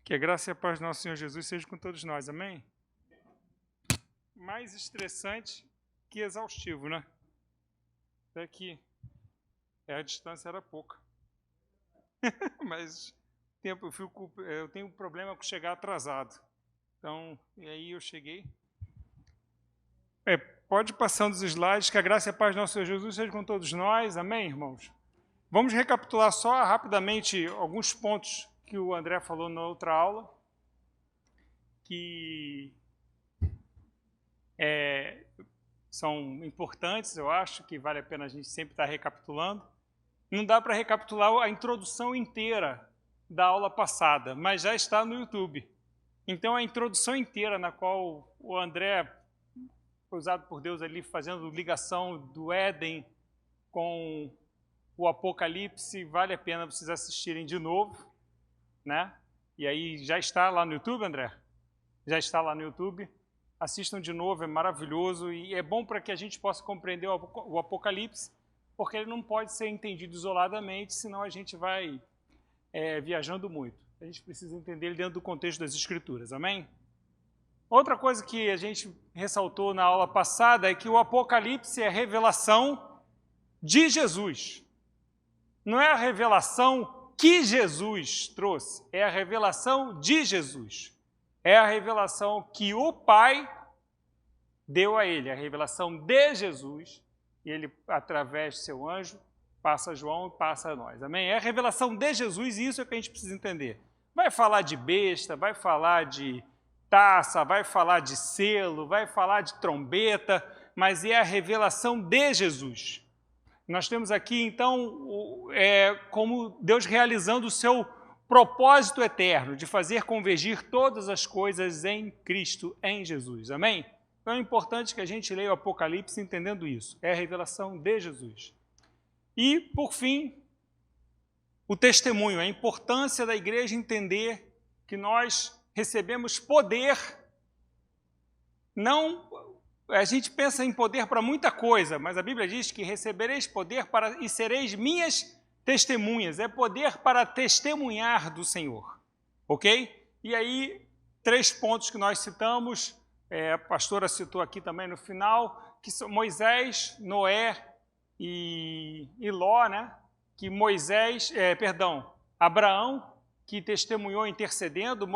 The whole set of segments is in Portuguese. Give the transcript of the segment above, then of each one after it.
Que a graça e a paz do nosso Senhor Jesus seja com todos nós, amém? Mais estressante que exaustivo, né? Até que a distância era pouca. Mas eu tenho um problema com chegar atrasado. Então, e aí eu cheguei. Pode ir passando os slides, que a graça e a paz do nosso Senhor Jesus seja com todos nós, amém, irmãos? Vamos recapitular só rapidamente alguns pontos que o André falou na outra aula, que são importantes, eu acho, que vale a pena a gente sempre estar recapitulando. Não dá para recapitular a introdução inteira da aula passada, mas já está no YouTube. Então, a introdução inteira na qual o André foi usado por Deus ali fazendo ligação do Éden com o Apocalipse, vale a pena vocês assistirem de novo, né? E aí já está lá no YouTube, André? Já está lá no YouTube. Assistam de novo, é maravilhoso e é bom para que a gente possa compreender o Apocalipse, porque ele não pode ser entendido isoladamente, senão a gente vai viajando muito. A gente precisa entender ele dentro do contexto das Escrituras, amém? Outra coisa que a gente ressaltou na aula passada é que o Apocalipse é a revelação de Jesus. Não é a revelação que Jesus trouxe, é a revelação de Jesus. É a revelação que o Pai deu a ele, a revelação de Jesus, e ele, através de seu anjo, passa a João e passa a nós. Amém? É a revelação de Jesus e isso é que a gente precisa entender. Vai falar de besta, vai falar de taça, vai falar de selo, vai falar de trombeta, mas é a revelação de Jesus. Nós temos aqui, então, como Deus realizando o seu propósito eterno de fazer convergir todas as coisas em Cristo, em Jesus. Amém? Então é importante que a gente leia o Apocalipse entendendo isso. É a revelação de Jesus. E, por fim, o testemunho, a importância da igreja entender que nós recebemos poder. Não, a gente pensa em poder para muita coisa, mas a Bíblia diz que recebereis poder e sereis minhas testemunhas. É poder para testemunhar do Senhor, ok? E aí, 3 pontos que nós citamos, a pastora citou aqui também no final, que são Moisés, Noé e Ló, né? Que Abraão, que testemunhou intercedendo,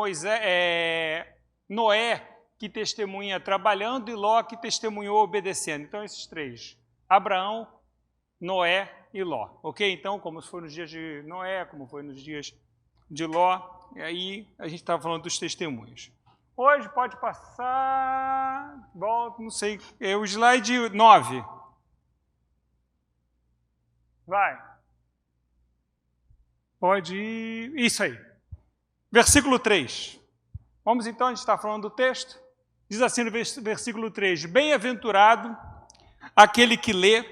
Noé, que testemunha trabalhando, e Ló, que testemunhou obedecendo. Então, esses 3, Abraão, Noé e Ló, ok? Então, como foi nos dias de Noé, como foi nos dias de Ló, e aí a gente estava falando dos testemunhos. Hoje pode passar, volta, não sei, o slide 9. Vai. Pode ir, isso aí. Versículo 3. Vamos então, a gente está falando do texto. Diz assim no versículo 3, bem-aventurado aquele que lê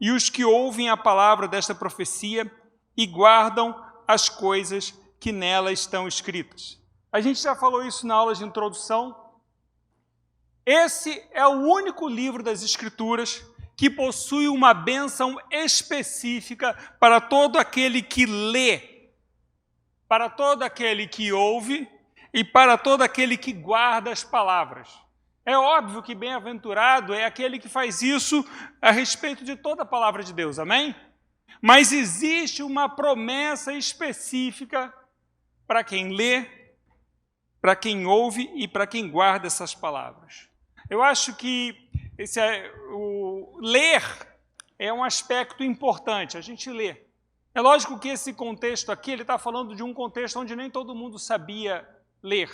e os que ouvem a palavra desta profecia e guardam as coisas que nela estão escritas. A gente já falou isso na aula de introdução. Esse é o único livro das Escrituras que possui uma bênção específica para todo aquele que lê, para todo aquele que ouve e para todo aquele que guarda as palavras. É óbvio que bem-aventurado é aquele que faz isso a respeito de toda a palavra de Deus, amém? Mas existe uma promessa específica para quem lê, para quem ouve e para quem guarda essas palavras. Eu acho que o ler é um aspecto importante, a gente lê. É lógico que esse contexto aqui, ele está falando de um contexto onde nem todo mundo sabia ler.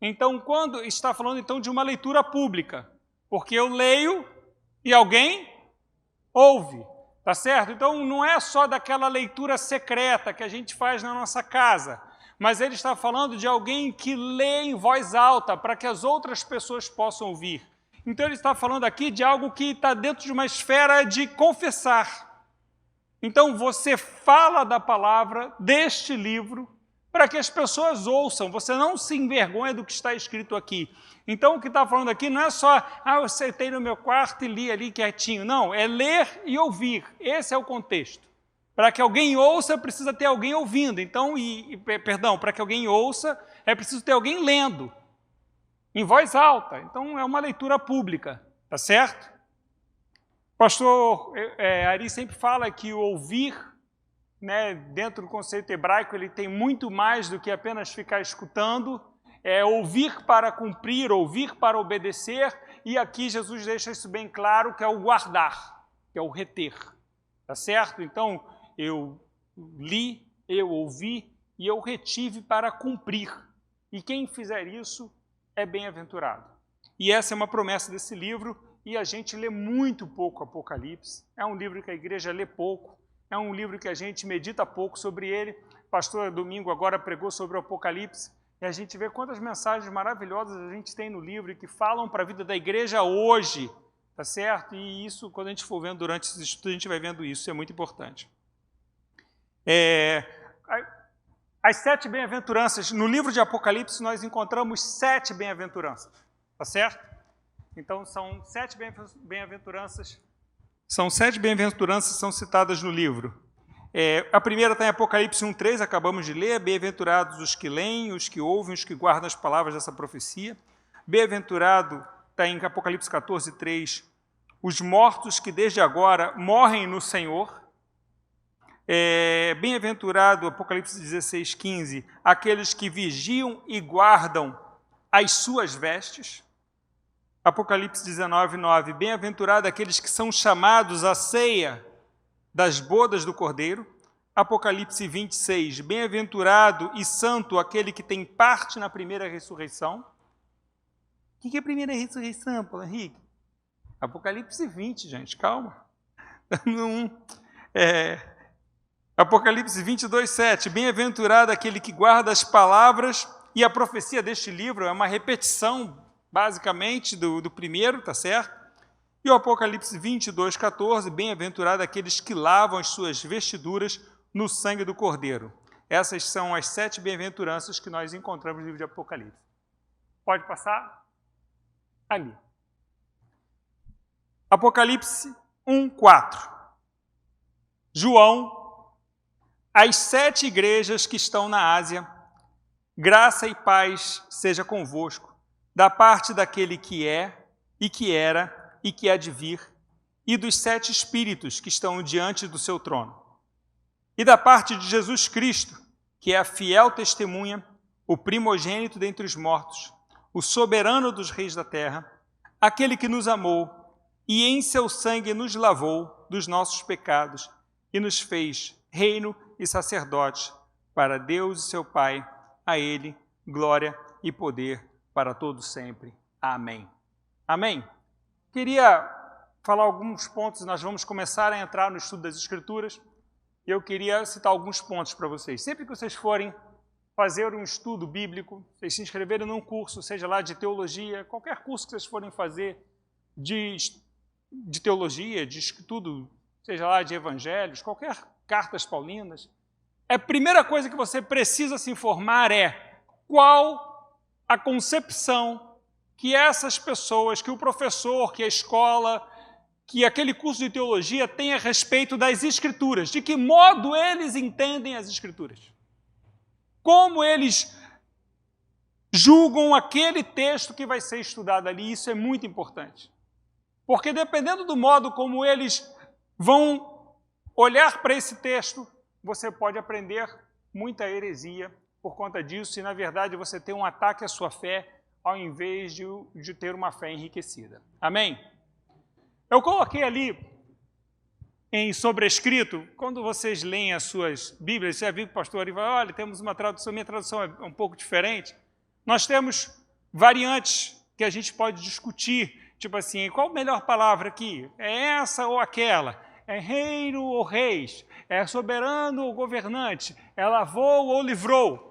Então, quando está falando então de uma leitura pública, porque eu leio e alguém ouve, tá certo? Então, não é só daquela leitura secreta que a gente faz na nossa casa, mas ele está falando de alguém que lê em voz alta para que as outras pessoas possam ouvir. Então, ele está falando aqui de algo que está dentro de uma esfera de confessar. Então, você fala da palavra deste livro para que as pessoas ouçam, você não se envergonha do que está escrito aqui. Então, o que está falando aqui não é só, eu sentei no meu quarto e li ali quietinho. Não, é ler e ouvir. Esse é o contexto. Para que alguém ouça, precisa ter alguém ouvindo. Então, para que alguém ouça, é preciso ter alguém lendo, em voz alta. Então, é uma leitura pública, tá certo? O pastor Ari sempre fala que o ouvir, né, dentro do conceito hebraico, ele tem muito mais do que apenas ficar escutando, é ouvir para cumprir, ouvir para obedecer, e aqui Jesus deixa isso bem claro, que é o guardar, que é o reter, tá certo? Então, eu li, eu ouvi e eu retive para cumprir. E quem fizer isso é bem-aventurado. E essa é uma promessa desse livro, e a gente lê muito pouco Apocalipse. É um livro que a igreja lê pouco, é um livro que a gente medita pouco sobre ele. O pastor Domingo agora pregou sobre o Apocalipse, e a gente vê quantas mensagens maravilhosas a gente tem no livro e que falam para a vida da igreja hoje, tá certo? E isso, quando a gente for vendo durante esse estudo, a gente vai vendo isso, é muito importante. As 7 bem-aventuranças, no livro de Apocalipse nós encontramos 7 bem-aventuranças, tá certo? Então são 7 bem-aventuranças, são citadas no livro. A primeira está em Apocalipse 1:3, acabamos de ler, bem-aventurados os que leem, os que ouvem, os que guardam as palavras dessa profecia. Bem-aventurado está em Apocalipse 14:3, os mortos que desde agora morrem no Senhor. Bem-aventurado, Apocalipse 16:15, aqueles que vigiam e guardam as suas vestes. Apocalipse 19:9, bem-aventurado aqueles que são chamados à ceia das bodas do Cordeiro. Apocalipse 26, bem-aventurado e santo aquele que tem parte na primeira ressurreição. O que é a primeira ressurreição, Paulo Henrique? Apocalipse 20, gente, calma. Apocalipse 22:7, bem-aventurado aquele que guarda as palavras, e a profecia deste livro é uma repetição, basicamente, do primeiro, tá certo? E o Apocalipse 22:14, bem-aventurado aqueles que lavam as suas vestiduras no sangue do Cordeiro. Essas são as 7 bem-aventuranças que nós encontramos no livro de Apocalipse. Pode passar? Ali. Apocalipse 1:4. João, as 7 igrejas que estão na Ásia, graça e paz seja convosco, da parte daquele que é, e que era, e que há de vir, e dos 7 espíritos que estão diante do seu trono. E da parte de Jesus Cristo, que é a fiel testemunha, o primogênito dentre os mortos, o soberano dos reis da terra, aquele que nos amou, e em seu sangue nos lavou dos nossos pecados, e nos fez reino e sacerdote para Deus e seu Pai, a Ele glória e poder para todos sempre. Amém. Amém. Queria falar alguns pontos, nós vamos começar a entrar no estudo das Escrituras, e eu queria citar alguns pontos para vocês. Sempre que vocês forem fazer um estudo bíblico, vocês se inscreverem num curso, seja lá de teologia, qualquer curso que vocês forem fazer de teologia, de estudo, seja lá de evangelhos, qualquer cartas paulinas, a primeira coisa que você precisa se informar é qual a concepção que essas pessoas, que o professor, que a escola, que aquele curso de teologia tem a respeito das Escrituras, de que modo eles entendem as Escrituras. Como eles julgam aquele texto que vai ser estudado ali, isso é muito importante. Porque dependendo do modo como eles vão olhar para esse texto, você pode aprender muita heresia por conta disso, e na verdade você tem um ataque à sua fé, ao invés de ter uma fé enriquecida. Amém? Eu coloquei ali em sobrescrito, quando vocês leem as suas Bíblias, você já viu que o pastor ali fala, olha, temos uma tradução, minha tradução é um pouco diferente. Nós temos variantes que a gente pode discutir, tipo assim, qual a melhor palavra aqui? É essa ou aquela? É reino ou reis? É soberano ou governante? É lavou ou livrou?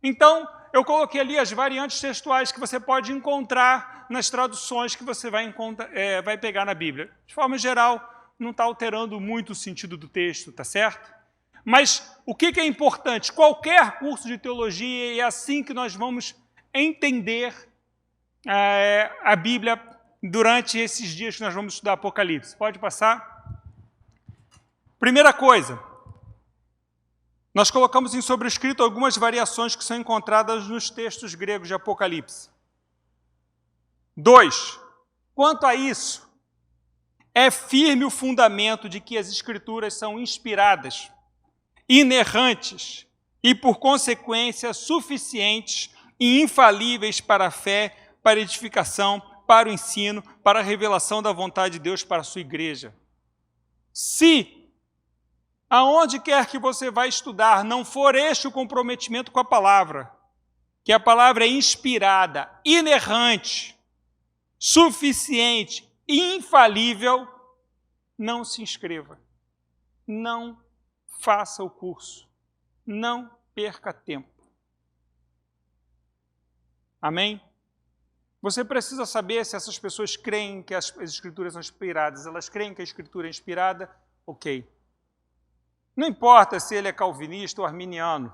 Então, eu coloquei ali as variantes textuais que você pode encontrar nas traduções que você vai pegar na Bíblia. De forma geral, não está alterando muito o sentido do texto, tá certo? Mas o que é importante? Qualquer curso de teologia, é assim que nós vamos entender a Bíblia durante esses dias que nós vamos estudar Apocalipse. Pode passar? Primeira coisa, Nós colocamos em sobrescrito algumas variações que são encontradas nos textos gregos de Apocalipse. 2. Quanto a isso, é firme o fundamento de que as Escrituras são inspiradas, inerrantes e, por consequência, suficientes e infalíveis para a fé, para a edificação, para o ensino, para a revelação da vontade de Deus para a sua igreja. Se, aonde quer que você vai estudar, não for este o comprometimento com a palavra, que a palavra é inspirada, inerrante, suficiente e infalível, não se inscreva. Não faça o curso. Não perca tempo. Amém? Você precisa saber se essas pessoas creem que as Escrituras são inspiradas. Elas creem que a Escritura é inspirada? Ok. Não importa se ele é calvinista ou arminiano.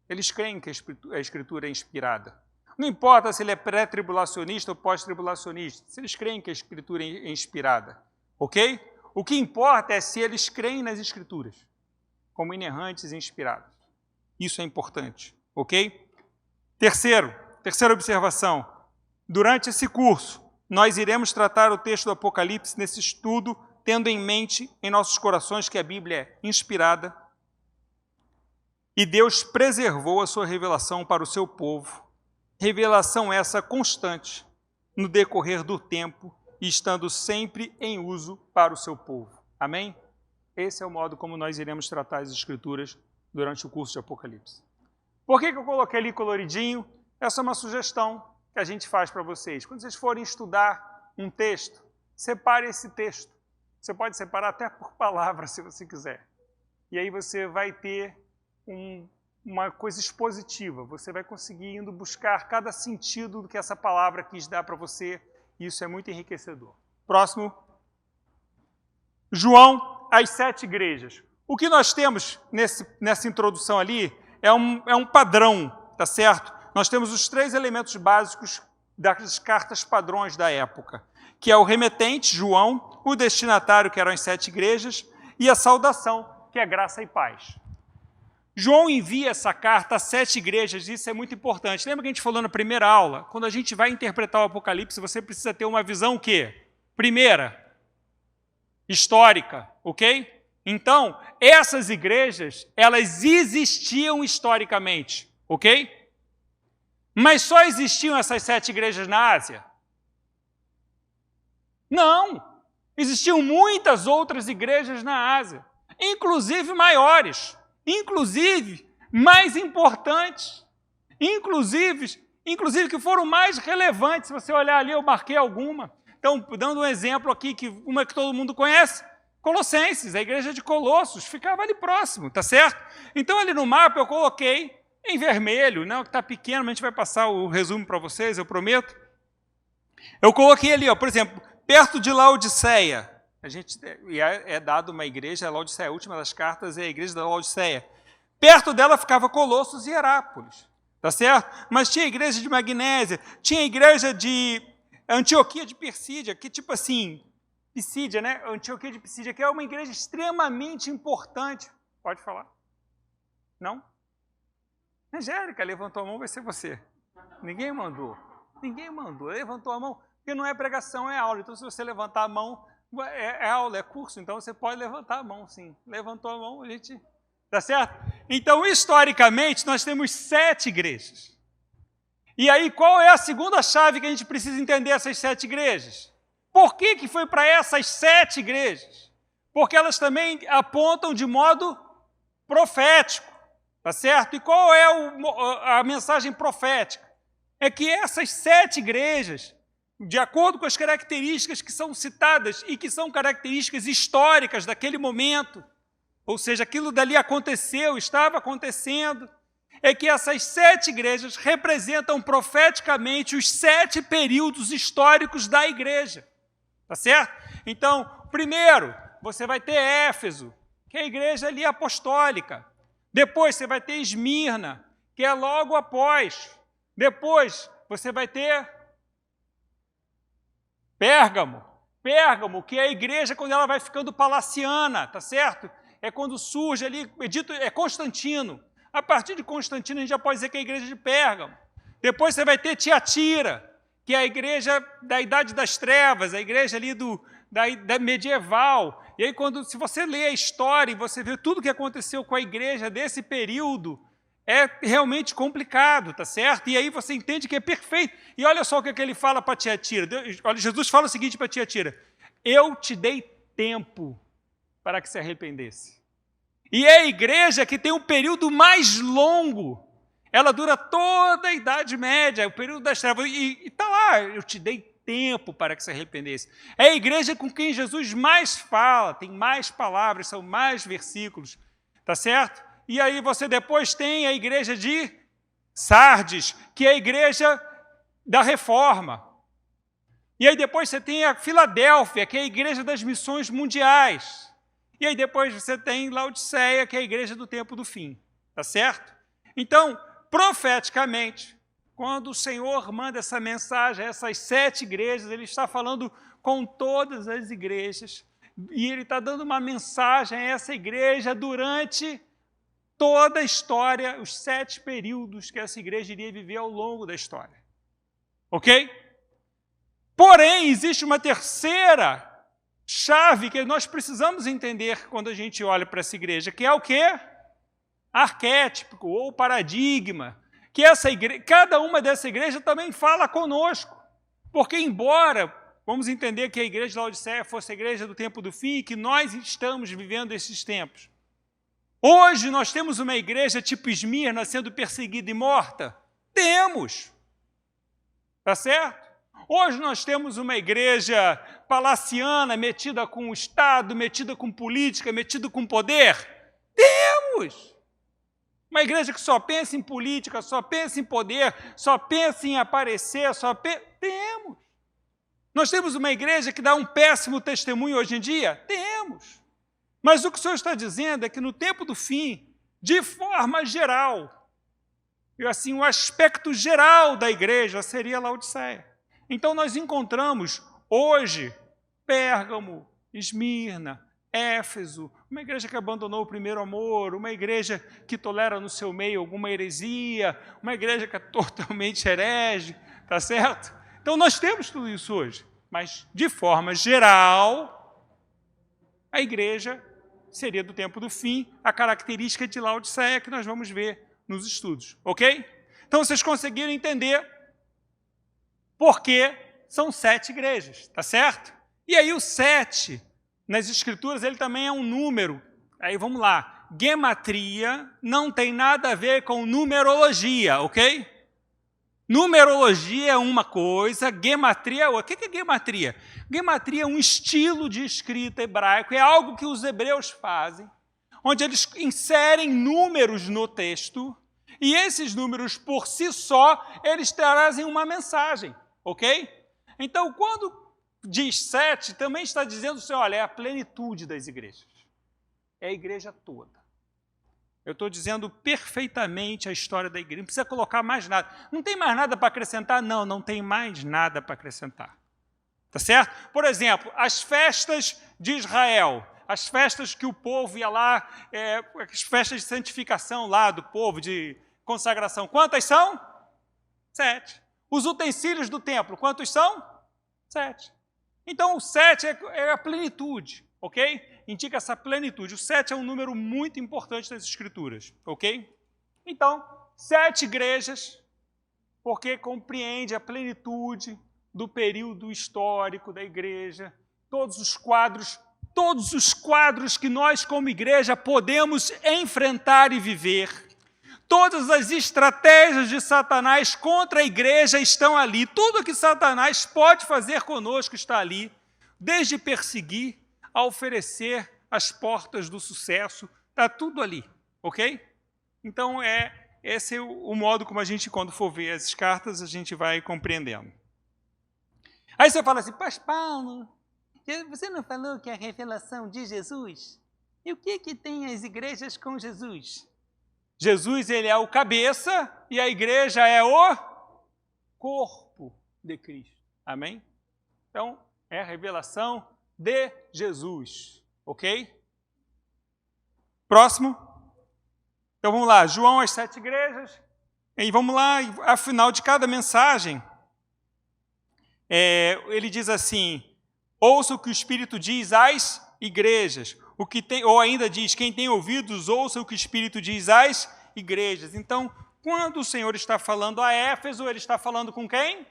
Eles creem que a Escritura é inspirada. Não importa se ele é pré-tribulacionista ou pós-tribulacionista. Se eles creem que a Escritura é inspirada. Ok? O que importa é se eles creem nas Escrituras como inerrantes e inspiradas. Isso é importante. Ok? Terceira observação. Durante esse curso, nós iremos tratar o texto do Apocalipse nesse estudo, tendo em mente em nossos corações que a Bíblia é inspirada e Deus preservou a sua revelação para o seu povo. Revelação essa constante no decorrer do tempo e estando sempre em uso para o seu povo. Amém? Esse é o modo como nós iremos tratar as Escrituras durante o curso de Apocalipse. Por que eu coloquei ali coloridinho? Essa é uma sugestão que a gente faz para vocês. Quando vocês forem estudar um texto, separe esse texto. Você pode separar até por palavra, se você quiser. E aí você vai ter uma coisa expositiva. Você vai conseguir indo buscar cada sentido do que essa palavra quis dar para você. E isso é muito enriquecedor. Próximo. João, as 7 igrejas. O que nós temos nessa introdução ali é um padrão, tá certo? Nós temos os 3 elementos básicos das cartas padrões da época, que é o remetente, João, o destinatário, que eram as 7 igrejas, e a saudação, que é graça e paz. João envia essa carta a 7 igrejas, e isso é muito importante. Lembra que a gente falou na primeira aula? Quando a gente vai interpretar o Apocalipse, você precisa ter uma visão o quê? Primeira, histórica, ok? Então, essas igrejas, elas existiam historicamente, ok? Mas só existiam essas 7 igrejas na Ásia? Não! Existiam muitas outras igrejas na Ásia, inclusive maiores, inclusive mais importantes, inclusive que foram mais relevantes. Se você olhar ali, eu marquei alguma. Então, dando um exemplo aqui, uma que todo mundo conhece, Colossenses, a igreja de Colossos, ficava ali próximo, tá certo? Então, ali no mapa eu coloquei em vermelho, não, que está pequeno, mas a gente vai passar o resumo para vocês, eu prometo. Eu coloquei ali, ó, por exemplo, perto de Laodiceia. É dado uma igreja, a Laodiceia, a última das cartas é a igreja da Laodiceia. Perto dela ficava Colossos e Herápolis, tá certo? Mas tinha a igreja de Magnésia, tinha a igreja de Antioquia de Pisídia, que tipo assim, Pisídia, né? Antioquia de Pisídia, que é uma igreja extremamente importante. Pode falar? Não? Angélica levantou a mão, vai ser você. Ninguém mandou. Ninguém mandou. Levantou a mão, porque não é pregação, é aula. Então, se você levantar a mão, é aula, é curso. Então, você pode levantar a mão, sim. Levantou a mão, a gente... Tá certo? Então, historicamente, nós temos 7 igrejas. E aí, qual é a segunda chave que a gente precisa entender essas 7 igrejas? Por que foi para essas 7 igrejas? Porque elas também apontam de modo profético. Tá certo? E qual é a mensagem profética? É que essas 7 igrejas, de acordo com as características que são citadas e que são características históricas daquele momento, ou seja, aquilo dali aconteceu, estava acontecendo, é que essas 7 igrejas representam profeticamente os 7 períodos históricos da igreja. Tá certo? Então, primeiro, você vai ter Éfeso, que é a igreja ali apostólica. Depois você vai ter Esmirna, que é logo após. Depois você vai ter Pérgamo, que é a igreja quando ela vai ficando palaciana, tá certo? é quando surge ali, é Constantino. A partir de Constantino, a gente já pode dizer que é a igreja de Pérgamo. Depois você vai ter Tiatira, que é a igreja da Idade das Trevas, a igreja ali da medieval. E aí, se você lê a história e você vê tudo o que aconteceu com a igreja desse período, é realmente complicado, tá certo? E aí você entende que é perfeito. E olha só o que ele fala para Tiatira. Olha, Jesus fala o seguinte para Tiatira: eu te dei tempo para que se arrependesse. E é a igreja que tem um período mais longo. Ela dura toda a Idade Média, o período das trevas. E está lá, eu te dei tempo para que se arrependesse. É a igreja com quem Jesus mais fala, tem mais palavras, são mais versículos, tá certo? E aí você depois tem a igreja de Sardes, que é a igreja da Reforma. E aí depois você tem a Filadélfia, que é a igreja das missões mundiais. E aí depois você tem Laodiceia, que é a igreja do tempo do fim, tá certo? Então, profeticamente, quando o Senhor manda essa mensagem a essas 7 igrejas, ele está falando com todas as igrejas, e ele está dando uma mensagem a essa igreja durante toda a história, os 7 períodos que essa igreja iria viver ao longo da história. Ok? Porém, existe uma terceira chave que nós precisamos entender quando a gente olha para essa igreja, que é o quê? Arquétipo ou paradigma, que cada uma dessa igreja também fala conosco, porque embora, vamos entender que a igreja de Laodiceia fosse a igreja do tempo do fim e que nós estamos vivendo esses tempos, hoje nós temos uma igreja tipo Esmirna sendo perseguida e morta? Temos, tá certo? Hoje nós temos uma igreja palaciana metida com o Estado, metida com política, metida com poder? Temos! Uma igreja que só pensa em política, só pensa em poder, só pensa em aparecer, Temos! Nós temos uma igreja que dá um péssimo testemunho hoje em dia? Temos! Mas o que o Senhor está dizendo é que no tempo do fim, de forma geral, e assim, o aspecto geral da igreja seria Laodiceia. Então nós encontramos hoje Pérgamo, Esmirna, Éfeso, uma igreja que abandonou o primeiro amor, uma igreja que tolera no seu meio alguma heresia, uma igreja que é totalmente herege, tá certo? Então nós temos tudo isso hoje, mas de forma geral, a igreja seria do tempo do fim, a característica de Laodiceia que nós vamos ver nos estudos, ok? Então vocês conseguiram entender porque são 7 igrejas, tá certo? E aí o 7, nas Escrituras, ele também é um número. Aí vamos lá, gematria não tem nada a ver com numerologia, ok? Numerologia é uma coisa, gematria é outra. O que é gematria? Gematria é um estilo de escrita hebraico, é algo que os hebreus fazem, onde eles inserem números no texto, e esses números, por si só, eles trazem uma mensagem. Ok? Então, quando diz 7, também está dizendo assim, olha, é a plenitude das igrejas. É a igreja toda. Eu estou dizendo perfeitamente a história da igreja. Não precisa colocar mais nada. Não tem mais nada para acrescentar? Não, não tem mais nada para acrescentar. Tá certo? Por exemplo, as festas de Israel. As festas que o povo ia lá, as festas de santificação lá do povo, de consagração. Quantas são? 7. Os utensílios do templo, quantos são? 7. Então, o 7 é a plenitude, ok? Indica essa plenitude. O 7 é um número muito importante nas Escrituras, ok? Então, 7 igrejas, porque compreende a plenitude do período histórico da igreja, todos os quadros que nós, como igreja, podemos enfrentar e viver. Todas as estratégias de Satanás contra a igreja estão ali. Tudo que Satanás pode fazer conosco está ali, desde perseguir a oferecer as portas do sucesso, está tudo ali, ok? Então, esse é o modo como a gente, quando for ver as cartas, a gente vai compreendendo. Aí você fala assim, Pastor Paulo, você não falou que é a revelação de Jesus? E o que tem as igrejas com Jesus? Jesus, ele é o cabeça e a igreja é o corpo de Cristo. Amém? Então, é a revelação de Jesus. Ok? Próximo. Então vamos lá, João às 7 igrejas. E vamos lá, afinal de cada mensagem, ele diz assim, ouça o que o Espírito diz às igrejas. Ou ainda diz, quem tem ouvidos, ouça o que o Espírito diz às igrejas. Então, quando o Senhor está falando a Éfeso, ele está falando com quem?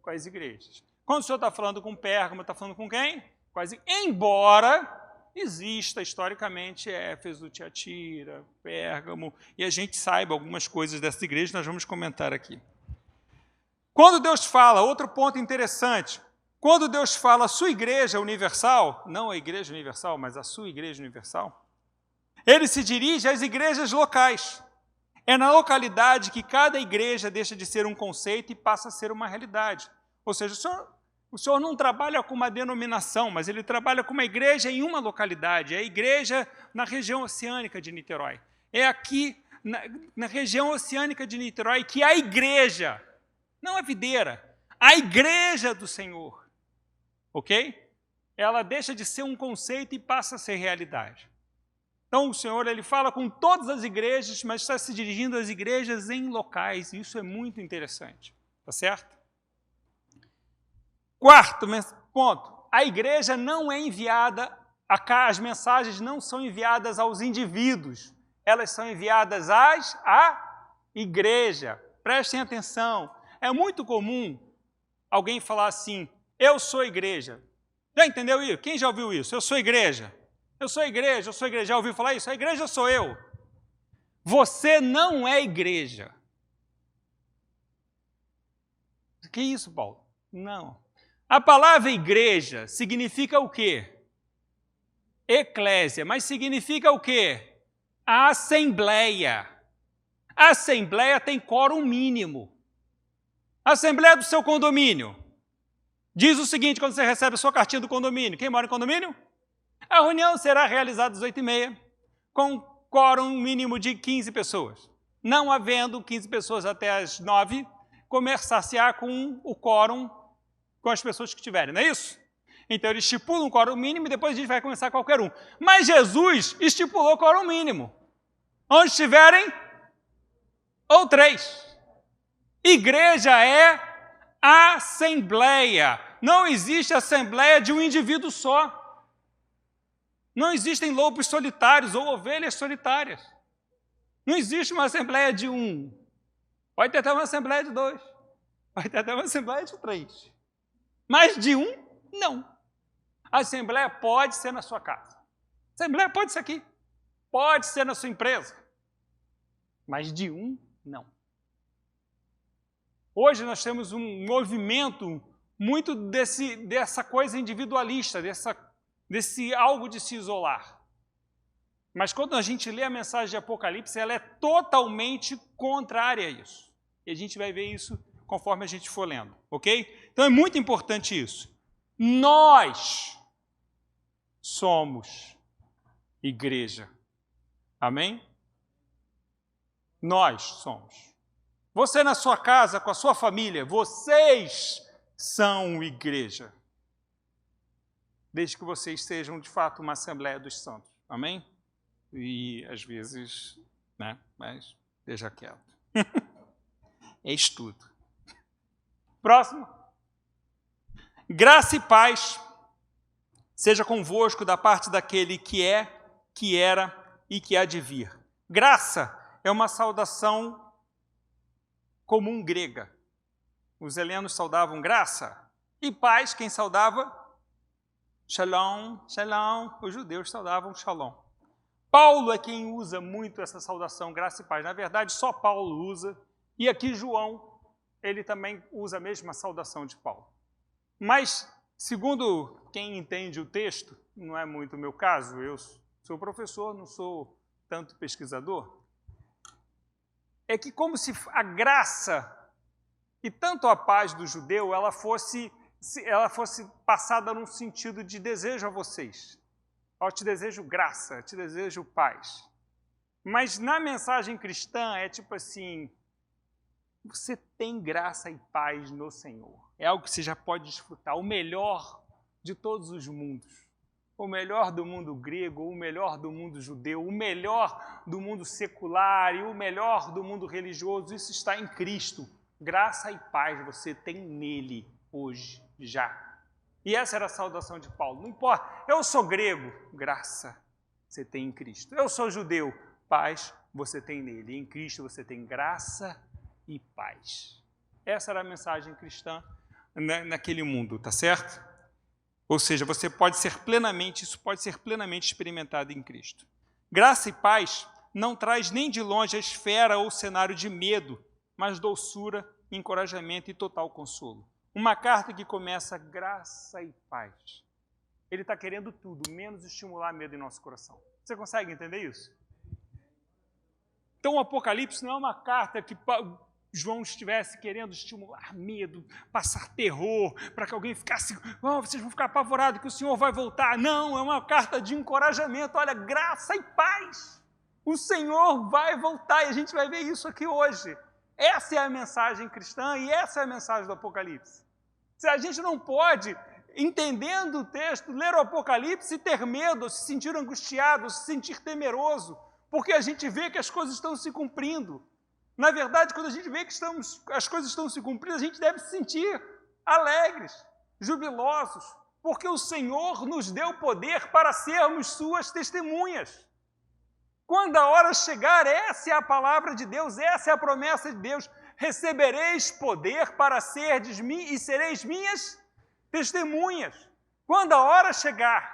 Com as igrejas. Quando o Senhor está falando com Pérgamo, está falando com quem? Com as igrejas. Embora exista historicamente Éfeso, Tiatira, Pérgamo, e a gente saiba algumas coisas dessas igrejas, nós vamos comentar aqui. Quando Deus fala, outro ponto interessante, quando Deus fala a sua igreja universal, não a igreja universal, mas a sua igreja universal, ele se dirige às igrejas locais. É na localidade que cada igreja deixa de ser um conceito e passa a ser uma realidade. Ou seja, o Senhor não trabalha com uma denominação, mas ele trabalha com uma igreja em uma localidade. É a igreja na região oceânica de Niterói. É aqui, na região oceânica de Niterói, que a igreja, não a videira, a igreja do Senhor, ok? Ela deixa de ser um conceito e passa a ser realidade. Então, o Senhor ele fala com todas as igrejas, mas está se dirigindo às igrejas em locais. E isso é muito interessante. Tá certo? Quarto ponto. A igreja não é enviada, as mensagens não são enviadas aos indivíduos. Elas são enviadas à igreja. Prestem atenção. É muito comum alguém falar assim, eu sou igreja. Já entendeu isso? Quem já ouviu isso? Eu sou igreja. Eu sou igreja, eu sou igreja. Já ouviu falar isso? A igreja sou eu. Você não é igreja. Que isso, Paulo? Não. A palavra igreja significa o quê? Eclésia. Mas significa o quê? A assembleia. A assembleia tem quórum mínimo. A assembleia do seu condomínio. Diz o seguinte quando você recebe a sua cartinha do condomínio. Quem mora em condomínio? A reunião será realizada às 8h30, com quórum mínimo de 15 pessoas. Não havendo 15 pessoas até às 9, começar-se-á com o quórum com as pessoas que tiverem, não é isso? Então ele estipula um quórum mínimo e depois a gente vai começar qualquer um. Mas Jesus estipulou quórum mínimo. Onde estiverem, ou 3. Igreja é assembleia. Não existe assembleia de um indivíduo só. Não existem lobos solitários ou ovelhas solitárias. Não existe uma assembleia de um. Pode ter até uma assembleia de 2. Pode ter até uma assembleia de 3. Mas de um, não. A assembleia pode ser na sua casa. A assembleia pode ser aqui. Pode ser na sua empresa. Mas de um, não. Hoje nós temos um movimento muito dessa coisa individualista, desse algo de se isolar. Mas quando a gente lê a mensagem de Apocalipse, ela é totalmente contrária a isso. E a gente vai ver isso conforme a gente for lendo, ok? Então é muito importante isso. Nós somos igreja. Amém? Nós somos. Você na sua casa, com a sua família, vocês são igreja. Desde que vocês sejam, de fato, uma Assembleia dos Santos. Amém? E, às vezes, né? Mas deixa quieto. É estudo. Próximo. Graça e paz seja convosco da parte daquele que é, que era e que há de vir. Graça é uma saudação comum grega. Os helenos saudavam graça. E paz, quem saudava? Shalom, shalom. Os judeus saudavam shalom. Paulo é quem usa muito essa saudação, graça e paz. Na verdade, só Paulo usa. E aqui João, ele também usa a mesma saudação de Paulo. Mas, segundo quem entende o texto, não é muito o meu caso, eu sou professor, não sou tanto pesquisador, é que como se a graça e tanto a paz do judeu, ela fosse passada num sentido de desejo a vocês. Eu te desejo graça, eu te desejo paz. Mas na mensagem cristã é tipo assim, você tem graça e paz no Senhor. É algo que você já pode desfrutar, o melhor de todos os mundos. o melhor do mundo grego, o melhor do mundo judeu, o melhor do mundo secular e o melhor do mundo religioso, isso está em Cristo. Graça e paz você tem nele hoje, já. E essa era a saudação de Paulo. Não importa, eu sou grego, graça você tem em Cristo. Eu sou judeu, paz você tem nele. Em Cristo você tem graça e paz. Essa era a mensagem cristã naquele mundo, tá certo? Ou seja, isso pode ser plenamente experimentado em Cristo. Graça e paz não traz nem de longe a esfera ou cenário de medo, mas doçura, encorajamento e total consolo. Uma carta que começa graça e paz. Ele está querendo tudo, menos estimular medo em nosso coração. Você consegue entender isso? Então o Apocalipse não é uma carta que João estivesse querendo estimular medo, passar terror, para que alguém ficasse, vocês vão ficar apavorados que o Senhor vai voltar. Não, é uma carta de encorajamento. Olha, graça e paz. O Senhor vai voltar e a gente vai ver isso aqui hoje. Essa é a mensagem cristã e essa é a mensagem do Apocalipse. Se a gente não pode, entendendo o texto, ler o Apocalipse e ter medo, se sentir angustiado, se sentir temeroso, porque a gente vê que as coisas estão se cumprindo. Na verdade, quando a gente vê que as coisas estão se cumprindo, a gente deve se sentir alegres, jubilosos, porque o Senhor nos deu poder para sermos suas testemunhas. Quando a hora chegar, essa é a palavra de Deus, essa é a promessa de Deus. Recebereis poder para seres e sereis minhas testemunhas. Quando a hora chegar,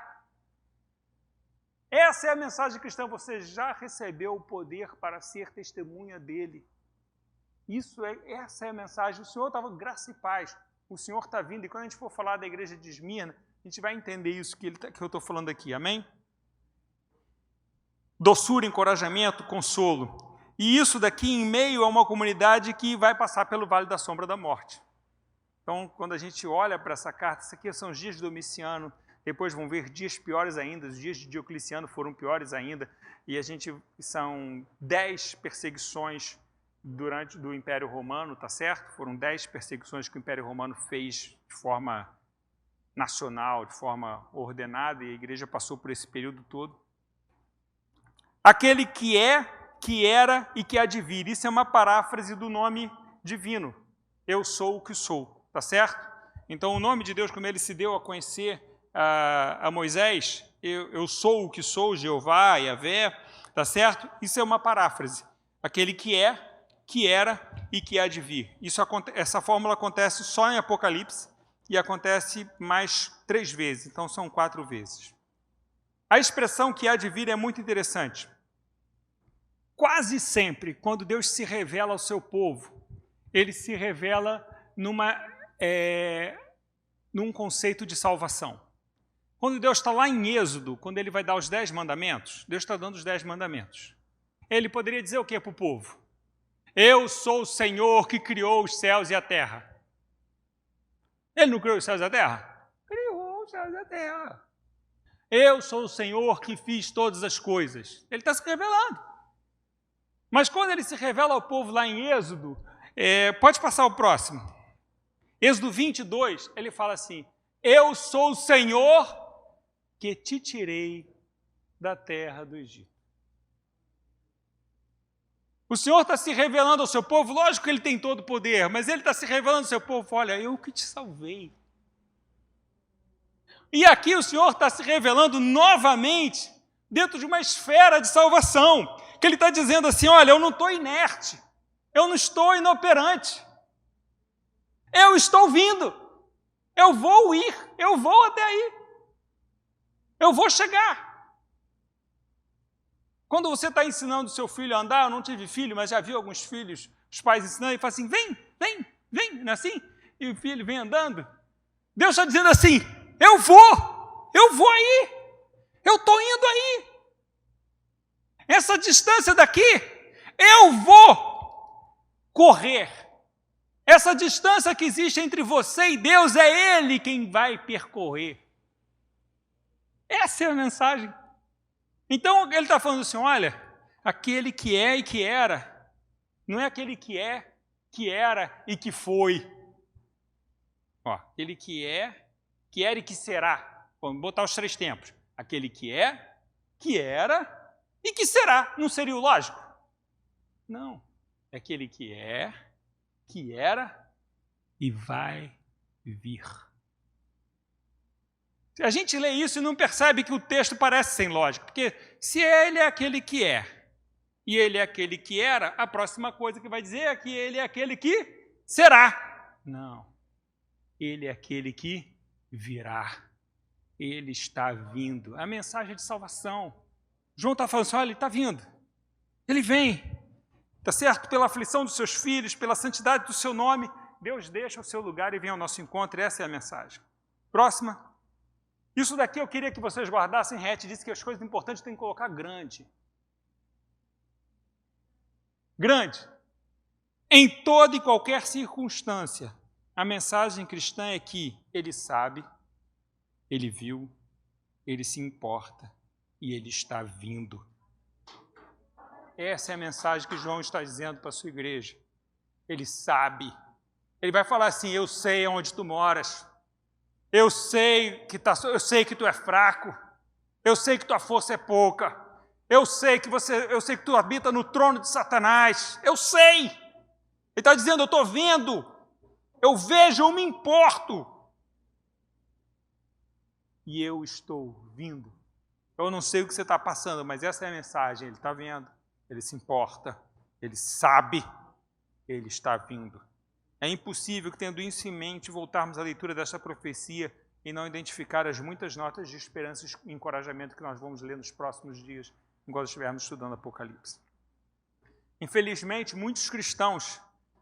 essa é a mensagem cristã, você já recebeu o poder para ser testemunha dele. Essa é a mensagem. O Senhor estava graça e paz. O Senhor está vindo, e quando a gente for falar da igreja de Esmirna, a gente vai entender isso que eu estou falando aqui, amém? Doçura, encorajamento, consolo. E isso daqui em meio a uma comunidade que vai passar pelo Vale da Sombra da Morte. Então, quando a gente olha para essa carta, isso aqui são os dias de Domiciano, depois vão ver dias piores ainda, os dias de Diocleciano foram piores ainda, e são 10 perseguições do Império Romano, tá certo? Foram 10 perseguições que o Império Romano fez de forma nacional, de forma ordenada, e a igreja passou por esse período todo. Aquele que é, que era e que há de vir. Isso é uma paráfrase do nome divino. Eu sou o que sou, tá certo? Então, o nome de Deus, como ele se deu a conhecer a Moisés, eu sou o que sou, Jeová, Yahvé, tá certo? Isso é uma paráfrase. Aquele que é, que era e que há de vir. Essa fórmula acontece só em Apocalipse e acontece mais 3 vezes, então são 4 vezes. A expressão que há de vir é muito interessante. Quase sempre, quando Deus se revela ao seu povo, ele se revela num conceito de salvação. Quando Deus está lá em Êxodo, quando ele vai dar os 10 mandamentos, Deus está dando os 10 mandamentos. Ele poderia dizer o que para o povo? Eu sou o Senhor que criou os céus e a terra. Ele não criou os céus e a terra? Criou os céus e a terra. Eu sou o Senhor que fiz todas as coisas. Ele está se revelando. Mas quando ele se revela ao povo lá em Êxodo, pode passar o próximo. Êxodo 22, ele fala assim, eu sou o Senhor que te tirei da terra do Egito. O Senhor está se revelando ao seu povo, lógico que ele tem todo o poder, mas ele está se revelando ao seu povo, olha, eu que te salvei. E aqui o Senhor está se revelando novamente dentro de uma esfera de salvação, que ele está dizendo assim, olha, eu não estou inerte, eu não estou inoperante, eu estou vindo, eu vou ir, eu vou até aí, eu vou chegar. Quando você está ensinando o seu filho a andar, eu não tive filho, mas já vi alguns filhos, os pais ensinando, e falam assim, vem, não é assim? E o filho vem andando. Deus está dizendo assim, eu vou aí, eu estou indo aí. Essa distância daqui, eu vou correr. Essa distância que existe entre você e Deus, é Ele quem vai percorrer. Essa é a mensagem. Então, ele está falando assim, olha, aquele que é e que era, não é aquele que é, que era e que foi. Ó, aquele que é, que era e que será. Vamos botar os 3 tempos. Aquele que é, que era e que será. Não seria o lógico? Não. É aquele que é, que era e vai vir. A gente lê isso e não percebe que o texto parece sem lógica, porque se ele é aquele que é e ele é aquele que era, a próxima coisa que vai dizer é que ele é aquele que será. Não. Ele é aquele que virá. Ele está vindo. A mensagem de salvação. João está falando assim, olha, ele está vindo. Ele vem. Está certo? Pela aflição dos seus filhos, pela santidade do seu nome, Deus deixa o seu lugar e vem ao nosso encontro. E essa é a mensagem. Próxima. Isso daqui eu queria que vocês guardassem. Rete disse que as coisas importantes tem que colocar grande. Grande. Em toda e qualquer circunstância, a mensagem cristã é que ele sabe, ele viu, ele se importa e ele está vindo. Essa é a mensagem que João está dizendo para a sua igreja. Ele sabe. Ele vai falar assim, eu sei onde tu moras. Eu sei que tu é fraco. Eu sei que tua força é pouca. Eu sei que tu habita no trono de Satanás. Eu sei. Ele está dizendo, eu estou vendo. Eu vejo, eu me importo. E eu estou vindo. Eu não sei o que você está passando, mas essa é a mensagem. Ele está vendo, ele se importa, ele sabe, ele está vindo. É impossível que, tendo isso em mente, voltarmos à leitura desta profecia e não identificar as muitas notas de esperança e encorajamento que nós vamos ler nos próximos dias, enquanto estivermos estudando Apocalipse. Infelizmente, muitos cristãos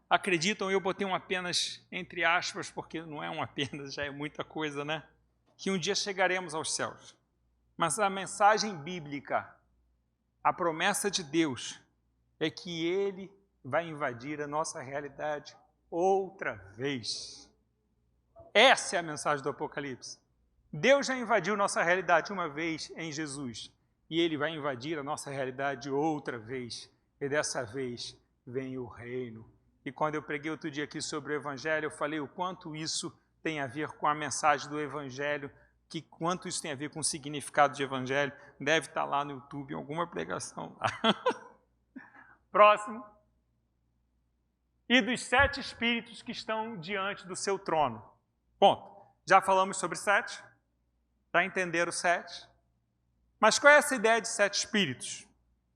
acreditam, eu botei um apenas entre aspas, porque não é um apenas, já é muita coisa, né? Que um dia chegaremos aos céus. Mas a mensagem bíblica, a promessa de Deus, é que Ele vai invadir a nossa realidade outra vez. Essa é a mensagem do Apocalipse. Deus já invadiu nossa realidade uma vez em Jesus, e Ele vai invadir a nossa realidade outra vez, e dessa vez vem o reino. E quando eu preguei outro dia aqui sobre o Evangelho, eu falei o quanto isso tem a ver com a mensagem do Evangelho, que quanto isso tem a ver com o significado de Evangelho, deve estar lá no YouTube, em alguma pregação lá. Próximo. E dos 7 espíritos que estão diante do seu trono. Ponto. Já falamos sobre 7. Já entenderam 7. Mas qual é essa ideia de 7 espíritos?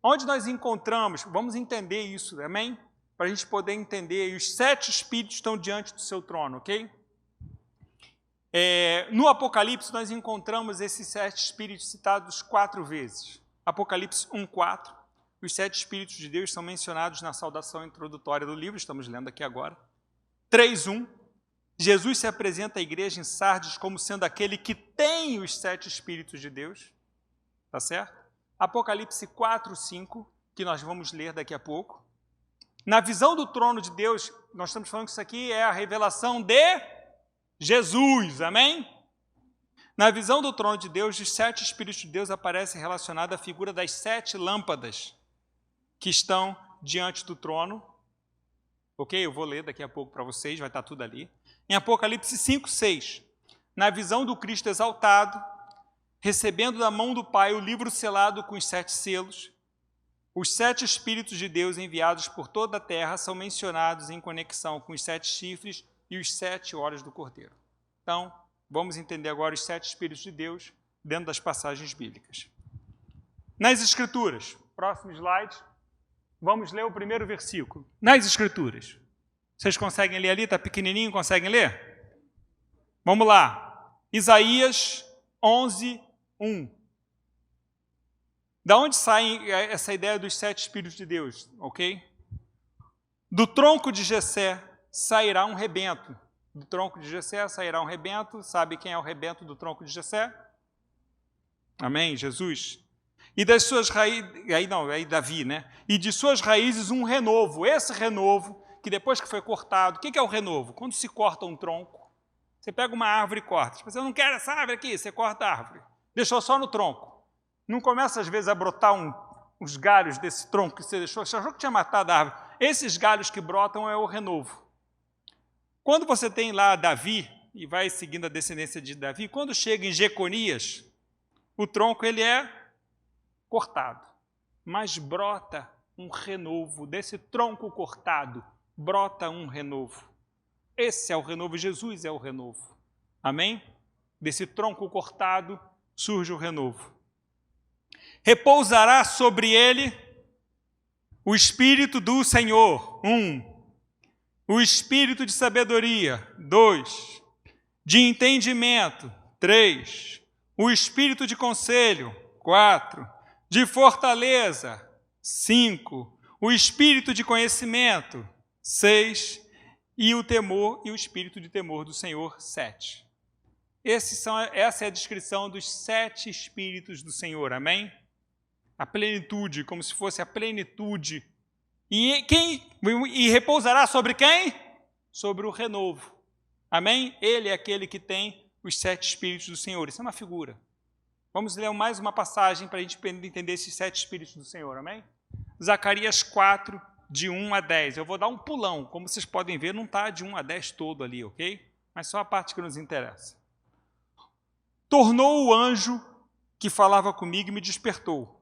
Onde nós encontramos? Vamos entender isso, amém? Para a gente poder entender. E os 7 espíritos estão diante do seu trono, ok? No Apocalipse, nós encontramos esses 7 espíritos citados 4 vezes. Apocalipse 1:4. Os 7 espíritos de Deus são mencionados na saudação introdutória do livro, estamos lendo aqui agora. 3:1. Jesus se apresenta à igreja em Sardes como sendo aquele que tem os 7 espíritos de Deus. Tá certo? Apocalipse 4:5, que nós vamos ler daqui a pouco. Na visão do trono de Deus, nós estamos falando que isso aqui é a revelação de Jesus, amém? Na visão do trono de Deus, os 7 espíritos de Deus aparecem relacionados à figura das 7 lâmpadas que estão diante do trono. Ok? Eu vou ler daqui a pouco para vocês, vai estar tudo ali. Em Apocalipse 5:6, na visão do Cristo exaltado, recebendo da mão do Pai o livro selado com os 7 selos, os 7 espíritos de Deus enviados por toda a terra são mencionados em conexão com os 7 chifres e os 7 olhos do Cordeiro. Então, vamos entender agora os 7 espíritos de Deus dentro das passagens bíblicas. Nas Escrituras, próximo slide, vamos ler o primeiro versículo. Nas Escrituras. Vocês conseguem ler ali? Está pequenininho, conseguem ler? Vamos lá. Isaías 11:1. Da onde sai essa ideia dos 7 espíritos de Deus? Ok? Do tronco de Jessé sairá um rebento. Do tronco de Jessé sairá um rebento. Sabe quem é o rebento do tronco de Jessé? Amém? Jesus. E das suas raízes, aí Davi, né? E de suas raízes um renovo. Esse renovo, que depois que foi cortado, o que é o renovo? Quando se corta um tronco, você pega uma árvore e corta. Tipo, você não quer essa árvore aqui, você corta a árvore. Deixou só no tronco. Não começa às vezes a brotar os galhos desse tronco que você deixou. Você achou que tinha matado a árvore. Esses galhos que brotam é o renovo. Quando você tem lá Davi, e vai seguindo a descendência de Davi, quando chega em Jeconias, o tronco ele é cortado, mas brota um renovo. Desse tronco cortado, brota um renovo. Esse é o renovo, Jesus é o renovo. Amém? Desse tronco cortado surge o renovo. Repousará sobre ele o Espírito do Senhor. 1. O Espírito de sabedoria. 2. De entendimento. 3. O Espírito de conselho. 4. De fortaleza. 5. O Espírito de conhecimento. 6. E o temor e o Espírito de temor do Senhor. 7. Essa é a descrição dos 7 Espíritos do Senhor. Amém? A plenitude, como se fosse a plenitude. E repousará sobre quem? Sobre o renovo. Amém? Ele é aquele que tem os 7 Espíritos do Senhor. Isso é uma figura. Vamos ler mais uma passagem para a gente entender esses 7 Espíritos do Senhor. Amém? Zacarias 4, de 1 a 10. Eu vou dar um pulão. Como vocês podem ver, não está de 1 a 10 todo ali, ok? Mas só a parte que nos interessa. Tornou o anjo que falava comigo e me despertou,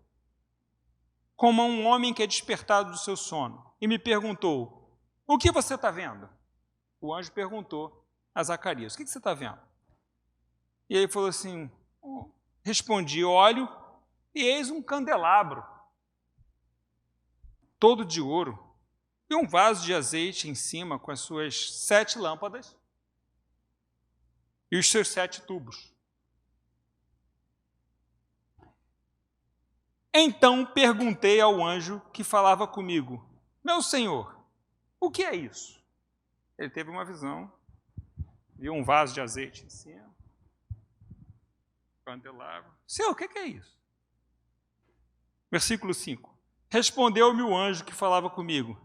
como um homem que é despertado do seu sono, e me perguntou, o que você está vendo? O anjo perguntou a Zacarias, o que você está vendo? E ele falou assim, respondi, olho, e eis um candelabro, todo de ouro, e um vaso de azeite em cima com as suas 7 lâmpadas e os seus 7 tubos. Então perguntei ao anjo que falava comigo, meu senhor, o que é isso? Ele teve uma visão, viu um vaso de azeite em cima, candelabro. Senhor, o que é isso? Versículo 5. Respondeu-me o anjo que falava comigo,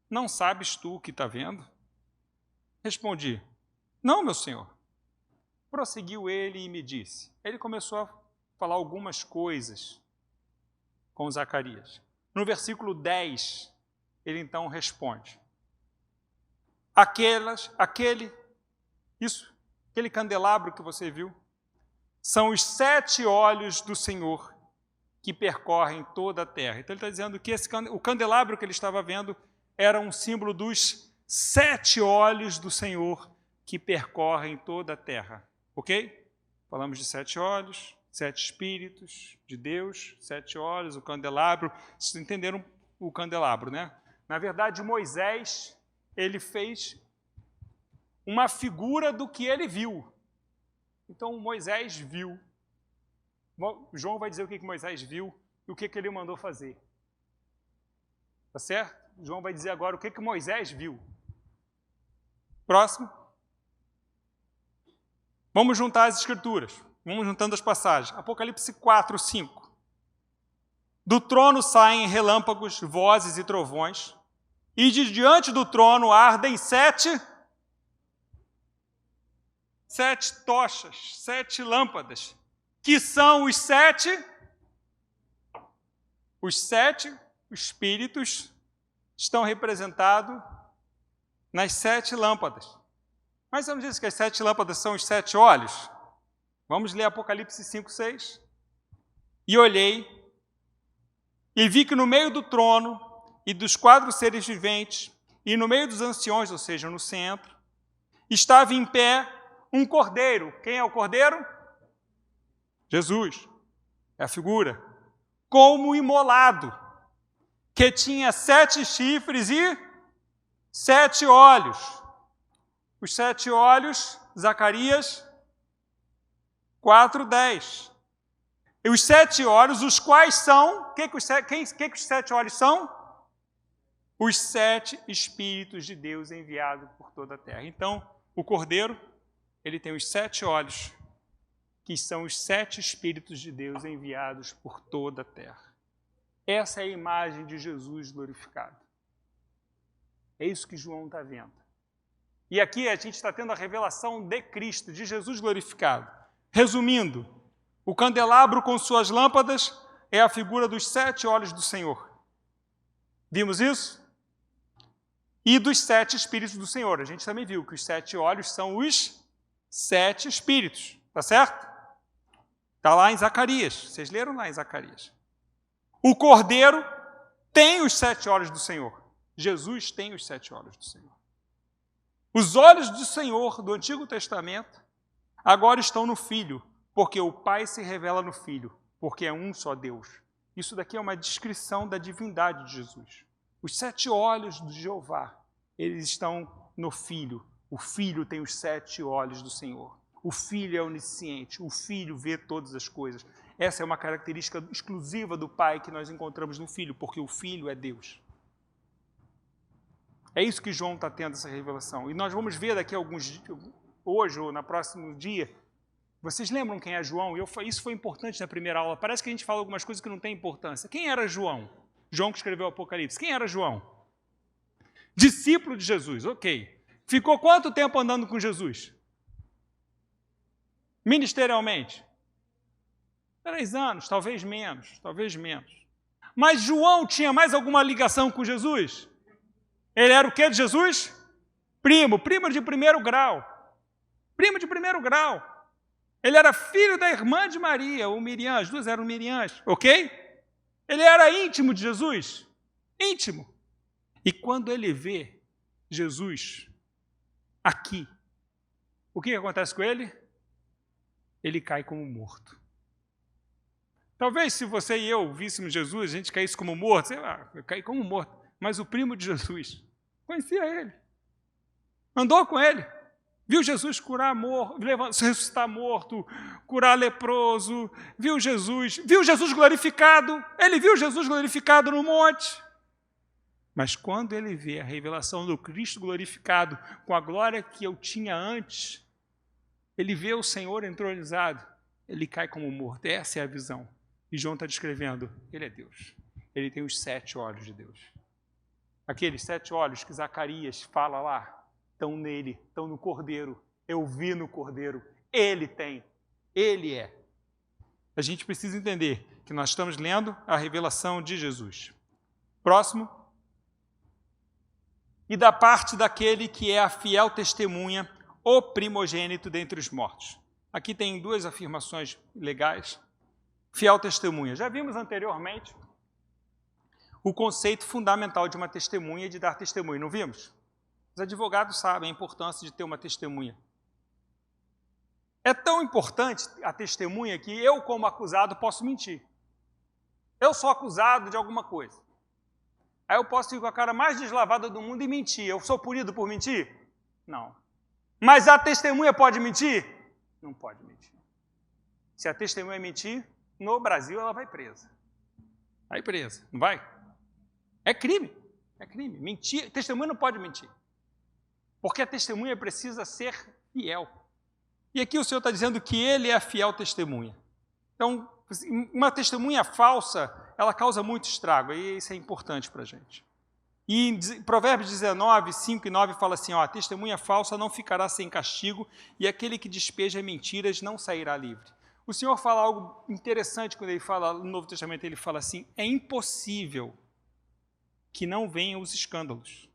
não sabes tu o que está vendo? Respondi, não, meu senhor. Prosseguiu ele e me disse, ele começou a falar algumas coisas com Zacarias. No versículo 10, ele então responde, aquele candelabro que você viu, são os 7 olhos do Senhor que percorrem toda a terra. Então ele está dizendo que o candelabro que ele estava vendo era um símbolo dos 7 olhos do Senhor que percorrem toda a terra. Ok? Falamos de 7 olhos, 7 Espíritos de Deus, 7 olhos, o candelabro. Vocês entenderam o candelabro, né? Na verdade, Moisés, ele fez uma figura do que ele viu. Então, Moisés viu. João vai dizer o que Moisés viu e o que ele mandou fazer. Tá certo? João vai dizer agora o que Moisés viu. Próximo. Vamos juntar as escrituras. Vamos juntando as passagens. Apocalipse 4, 5. Do trono saem relâmpagos, vozes e trovões, e de diante do trono ardem 7 tochas, 7 lâmpadas, que são os 7 Espíritos estão representados nas 7 lâmpadas. Mas você não disse que as 7 lâmpadas são os 7 olhos? Vamos ler Apocalipse 5, 6. E olhei, e vi que no meio do trono, e dos 4 seres viventes, e no meio dos anciões, ou seja, no centro, estava em pé um cordeiro. Quem é o cordeiro? Jesus. É a figura. Como imolado, que tinha 7 chifres e 7 olhos. Os 7 olhos, Zacarias 4, 10. E os 7 olhos, os quais são... O que os 7 olhos são? Os 7 Espíritos de Deus enviados por toda a terra. Então, o cordeiro, ele tem os 7 olhos, que são os 7 Espíritos de Deus enviados por toda a terra. Essa é a imagem de Jesus glorificado. É isso que João está vendo. E aqui a gente está tendo a revelação de Cristo, de Jesus glorificado. Resumindo, o candelabro com suas lâmpadas é a figura dos 7 olhos do Senhor. Vimos isso? E dos 7 Espíritos do Senhor. A gente também viu que os 7 olhos são os 7 Espíritos. Tá certo? Está lá em Zacarias. Vocês leram lá em Zacarias. O Cordeiro tem os 7 olhos do Senhor. Jesus tem os 7 olhos do Senhor. Os olhos do Senhor do Antigo Testamento agora estão no Filho, porque o Pai se revela no Filho, porque é um só Deus. Isso daqui é uma descrição da divindade de Jesus. Os 7 olhos de Jeová, eles estão no Filho. O Filho tem os 7 olhos do Senhor. O Filho é onisciente, o Filho vê todas as coisas. Essa é uma característica exclusiva do Pai que nós encontramos no Filho, porque o Filho é Deus. É isso que João está tendo, essa revelação. E nós vamos ver daqui a alguns dias, hoje ou no próximo dia. Vocês lembram quem é João? Isso foi importante na primeira aula. Parece que a gente fala algumas coisas que não têm importância. Quem era João? João que escreveu o Apocalipse. Quem era João? Discípulo de Jesus, ok. Ficou quanto tempo andando com Jesus? Ministerialmente? 3 anos, talvez menos, talvez menos. Mas João tinha mais alguma ligação com Jesus? Ele era o que de Jesus? Primo de primeiro grau. Primo de primeiro grau. Ele era filho da irmã de Maria, ou Miriam, as duas eram Miriãs, ok? Ele era íntimo de Jesus, íntimo. E quando ele vê Jesus aqui, o que acontece com ele? Ele cai como morto. Talvez se você e eu víssemos Jesus, a gente caísse como morto, sei lá, eu caí como morto. Mas o primo de Jesus conhecia ele, andou com ele, viu Jesus curar morto, ressuscitar morto, curar leproso, viu Jesus glorificado, ele viu Jesus glorificado no monte. Mas quando ele vê a revelação do Cristo glorificado com a glória que eu tinha antes, ele vê o Senhor entronizado, ele cai como morto. Essa é a visão. E João está descrevendo, ele é Deus. Ele tem os 7 olhos de Deus. Aqueles 7 olhos que Zacarias fala lá, estão nele, estão no Cordeiro. Eu vi no Cordeiro. Ele tem. Ele é. A gente precisa entender que nós estamos lendo a revelação de Jesus. Próximo. E da parte daquele que é a fiel testemunha, o primogênito dentre os mortos. Aqui tem 2 afirmações legais. Fiel testemunha. Já vimos anteriormente o conceito fundamental de uma testemunha e de dar testemunho, não vimos? Os advogados sabem a importância de ter uma testemunha. É tão importante a testemunha que eu, como acusado, posso mentir. Eu sou acusado de alguma coisa. Aí eu posso ir com a cara mais deslavada do mundo e mentir. Eu sou punido por mentir? Não. Mas a testemunha pode mentir? Não pode mentir. Se a testemunha mentir, no Brasil ela vai presa. Vai presa, não vai? É crime. É crime. Mentir, testemunha não pode mentir. Porque a testemunha precisa ser fiel. E aqui o Senhor está dizendo que ele é a fiel testemunha. Então, uma testemunha falsa, ela causa muito estrago, e isso é importante para a gente. E em Provérbios 19, 5 e 9 fala assim, a testemunha falsa não ficará sem castigo, e aquele que despeja mentiras não sairá livre. O Senhor fala algo interessante quando ele fala, no Novo Testamento, ele fala assim, é impossível que não venham os escândalos,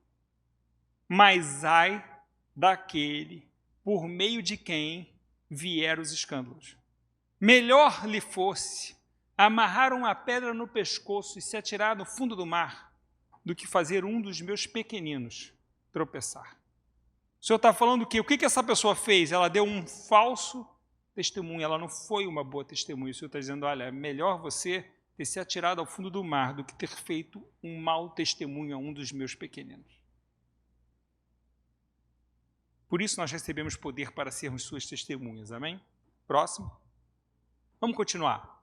mas ai daquele por meio de quem vieram os escândalos. Melhor lhe fosse amarrar uma pedra no pescoço e se atirar no fundo do mar, do que fazer um dos meus pequeninos tropeçar. O Senhor está falando que o que essa pessoa fez? Ela deu um falso testemunho, ela não foi uma boa testemunha. O Senhor está dizendo, olha, é melhor você ter se atirado ao fundo do mar do que ter feito um mau testemunho a um dos meus pequeninos. Por isso nós recebemos poder para sermos suas testemunhas, amém? Próximo. Vamos continuar.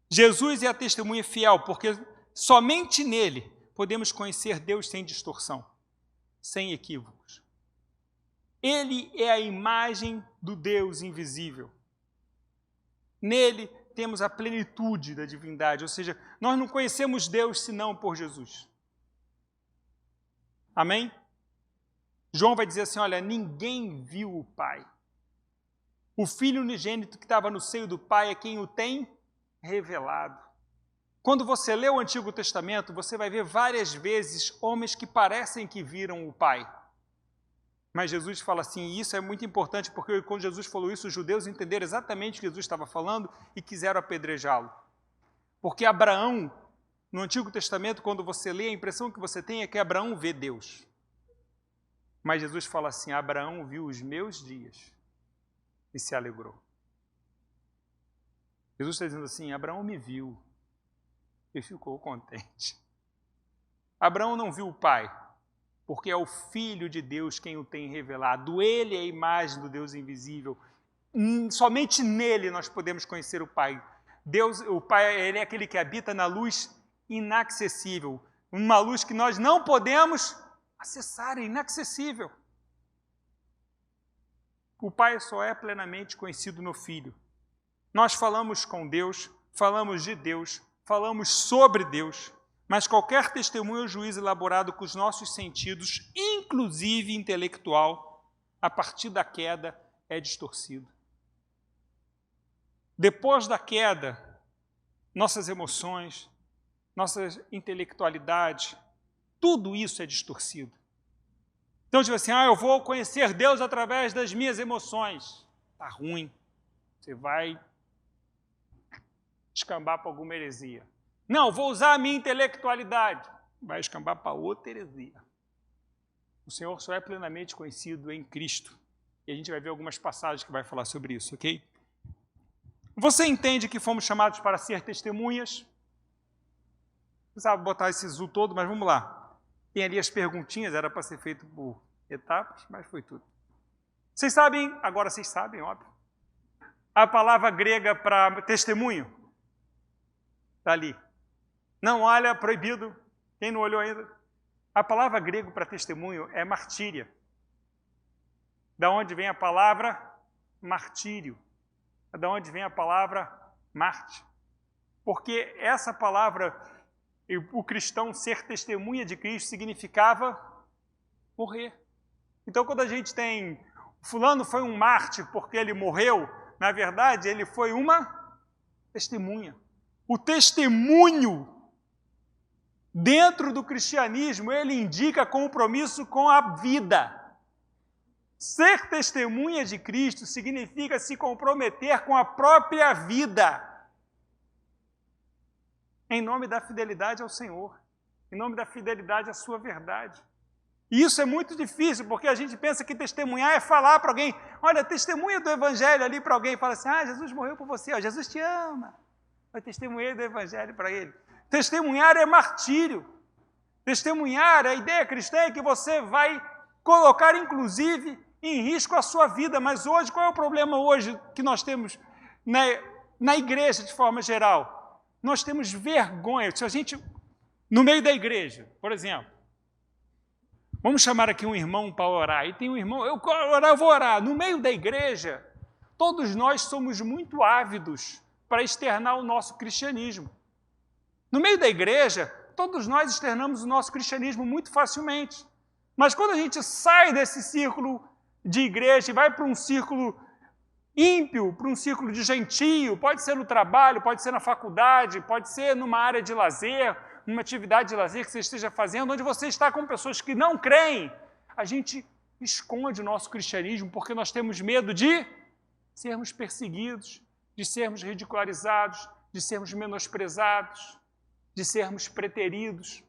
Jesus é a testemunha fiel, porque somente nele podemos conhecer Deus sem distorção, sem equívocos. Ele é a imagem do Deus invisível. Nele temos a plenitude da divindade, ou seja, nós não conhecemos Deus senão por Jesus. Amém? João vai dizer assim, olha, ninguém viu o Pai. O Filho unigênito que estava no seio do Pai é quem o tem revelado. Quando você lê o Antigo Testamento, você vai ver várias vezes homens que parecem que viram o Pai. Mas Jesus fala assim, e isso é muito importante, porque quando Jesus falou isso, os judeus entenderam exatamente o que Jesus estava falando e quiseram apedrejá-lo. Porque Abraão, no Antigo Testamento, quando você lê, a impressão que você tem é que Abraão vê Deus. Mas Jesus fala assim, Abraão viu os meus dias e se alegrou. Jesus está dizendo assim, Abraão me viu e ficou contente. Abraão não viu o Pai, porque é o Filho de Deus quem o tem revelado. Ele é a imagem do Deus invisível. Somente nele nós podemos conhecer o Pai. Deus, o Pai, ele é aquele que habita na luz inacessível. Uma luz que nós não podemos acessar, é inacessível. O Pai só é plenamente conhecido no Filho. Nós falamos com Deus, falamos de Deus, falamos sobre Deus, mas qualquer testemunho ou juízo elaborado com os nossos sentidos, inclusive intelectual, a partir da queda, é distorcido. Depois da queda, nossas emoções, nossa intelectualidade, tudo isso é distorcido. Então, tipo assim, eu vou conhecer Deus através das minhas emoções. Está ruim. Você vai escambar para alguma heresia. Não, vou usar a minha intelectualidade. Vai escambar para outra heresia. O Senhor só é plenamente conhecido em Cristo. E a gente vai ver algumas passagens que vai falar sobre isso, ok? Você entende que fomos chamados para ser testemunhas? Não precisava botar esse azul todo, mas vamos lá. Tem ali as perguntinhas, era para ser feito por etapas, mas foi tudo. Vocês sabem, agora vocês sabem, óbvio, a palavra grega para testemunho? Está ali. Não olha, proibido. Quem não olhou ainda? A palavra grega para testemunho é martíria. Da onde vem a palavra martírio? Da onde vem a palavra Marte? Porque essa palavra, o cristão ser testemunha de Cristo, significava morrer. Então, quando a gente tem, fulano foi um mártir porque ele morreu, na verdade, ele foi uma testemunha. O testemunho, dentro do cristianismo, ele indica compromisso com a vida. Ser testemunha de Cristo significa se comprometer com a própria vida. Em nome da fidelidade ao Senhor. Em nome da fidelidade à sua verdade. E isso é muito difícil, porque a gente pensa que testemunhar é falar para alguém. Olha, testemunha do Evangelho ali para alguém. Fala assim, Jesus morreu por você. Jesus te ama. Eu testemunhei do Evangelho para ele. Testemunhar é martírio. Testemunhar, a ideia cristã é que você vai colocar, inclusive, em risco a sua vida. Mas hoje, qual é o problema hoje que nós temos na igreja, de forma geral? Nós temos vergonha. Se a gente, no meio da igreja, por exemplo, vamos chamar aqui um irmão para orar. E tem um irmão, eu vou orar. No meio da igreja, todos nós somos muito ávidos para externar o nosso cristianismo. No meio da igreja, todos nós externamos o nosso cristianismo muito facilmente. Mas quando a gente sai desse círculo de igreja e vai para um círculo ímpio, para um círculo de gentio, pode ser no trabalho, pode ser na faculdade, pode ser numa área de lazer, numa atividade de lazer que você esteja fazendo, onde você está com pessoas que não creem, a gente esconde o nosso cristianismo porque nós temos medo de sermos perseguidos, de sermos ridicularizados, de sermos menosprezados, de sermos preteridos,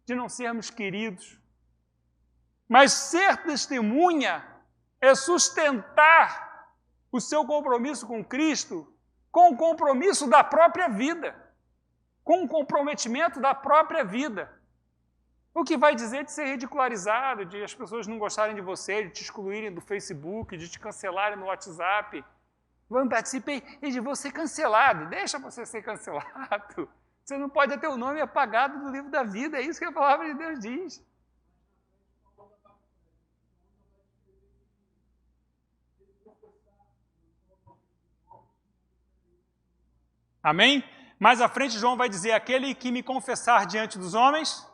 de não sermos queridos. Mas ser testemunha é sustentar o seu compromisso com Cristo com o compromisso da própria vida, com o comprometimento da própria vida. O que vai dizer de ser ridicularizado, de as pessoas não gostarem de você, de te excluírem do Facebook, de te cancelarem no WhatsApp. Vamos participar e de você cancelado. Deixa você ser cancelado. Você não pode ter o nome apagado do livro da vida. É isso que a palavra de Deus diz. Amém? Mais à frente, João vai dizer, aquele que me confessar diante dos homens,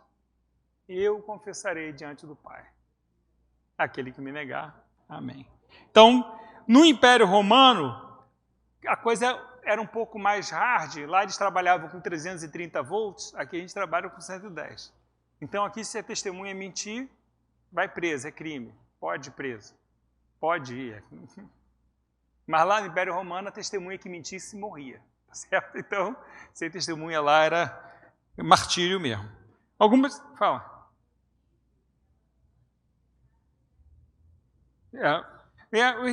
eu confessarei diante do Pai. Aquele que me negar, amém. Então, no Império Romano, a coisa era um pouco mais hard. Lá eles trabalhavam com 330 volts, aqui a gente trabalha com 110. Então, aqui se a testemunha mentir, vai presa, é crime. pode ir preso, pode ir. Mas lá no Império Romano, a testemunha que mentisse morria, tá certo? Então, ser testemunha lá era martírio mesmo. Algumas... Fala.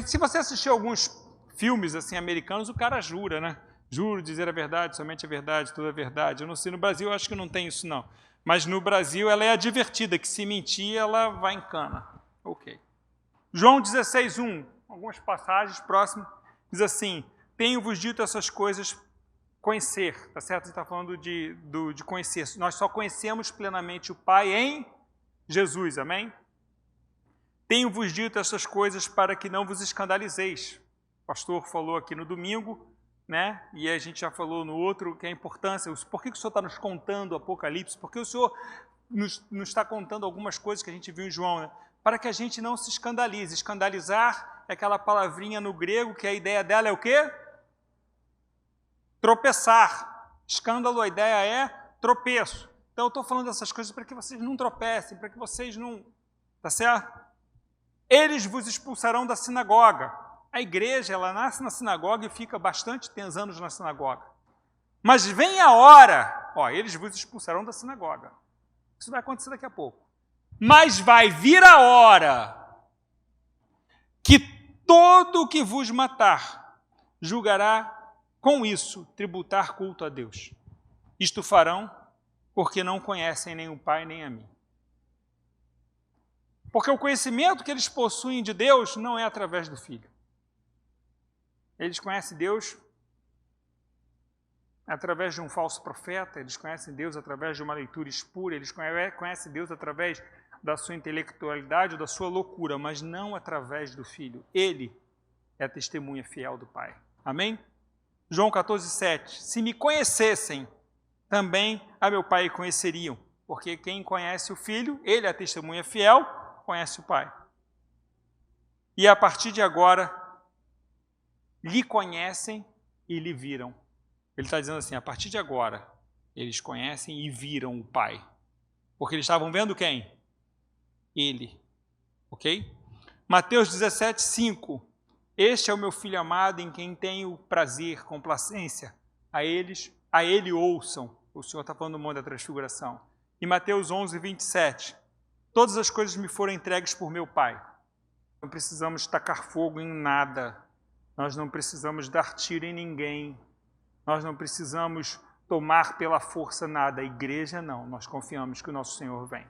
Se você assistir alguns filmes assim americanos, o cara jura, né? Juro dizer a verdade, somente a verdade, toda a verdade. Eu não sei, no Brasil eu acho que não tem isso não. Mas no Brasil ela é advertida, que se mentir ela vai em cana. Ok. João 16:1, algumas passagens próximas, diz assim, tenho-vos dito essas coisas conhecer, tá certo? Você está falando de conhecer. Nós só conhecemos plenamente o Pai em Jesus, amém? Tenho-vos dito essas coisas para que não vos escandalizeis. O pastor falou aqui no domingo, né? E a gente já falou no outro, que é a importância. Por que o Senhor está nos contando o Apocalipse? Porque o Senhor nos está contando algumas coisas que a gente viu em João, né? Para que a gente não se escandalize. Escandalizar é aquela palavrinha no grego que a ideia dela é o quê? Tropeçar. Escândalo, a ideia é tropeço. Então eu estou falando dessas coisas para que vocês não tropecem, para que vocês não... Tá certo? Eles vos expulsarão da sinagoga. A igreja, ela nasce na sinagoga e fica bastante anos na sinagoga. Mas vem a hora, eles vos expulsarão da sinagoga. Isso vai acontecer daqui a pouco. Mas vai vir a hora que todo que vos matar julgará com isso tributar culto a Deus. Isto farão porque não conhecem nem o Pai nem a mim. Porque o conhecimento que eles possuem de Deus não é através do Filho. Eles conhecem Deus através de um falso profeta, eles conhecem Deus através de uma leitura espúria, eles conhecem Deus através da sua intelectualidade ou da sua loucura, mas não através do Filho. Ele é a testemunha fiel do Pai. Amém? João 14:7. Se me conhecessem, também a meu Pai conheceriam, porque quem conhece o Filho, ele é a testemunha fiel, conhece o Pai. E a partir de agora, lhe conhecem e lhe viram. Ele está dizendo assim, a partir de agora, eles conhecem e viram o Pai. Porque eles estavam vendo quem? Ele. Ok? Mateus 17:5. Este é o meu Filho amado, em quem tenho prazer, complacência. A ele ouçam. O Senhor está falando do Monte da Transfiguração. E Mateus 11:27. Todas as coisas me foram entregues por meu Pai. Não precisamos tacar fogo em nada. Nós não precisamos dar tiro em ninguém. Nós não precisamos tomar pela força nada. A igreja não. Nós confiamos que o nosso Senhor vem.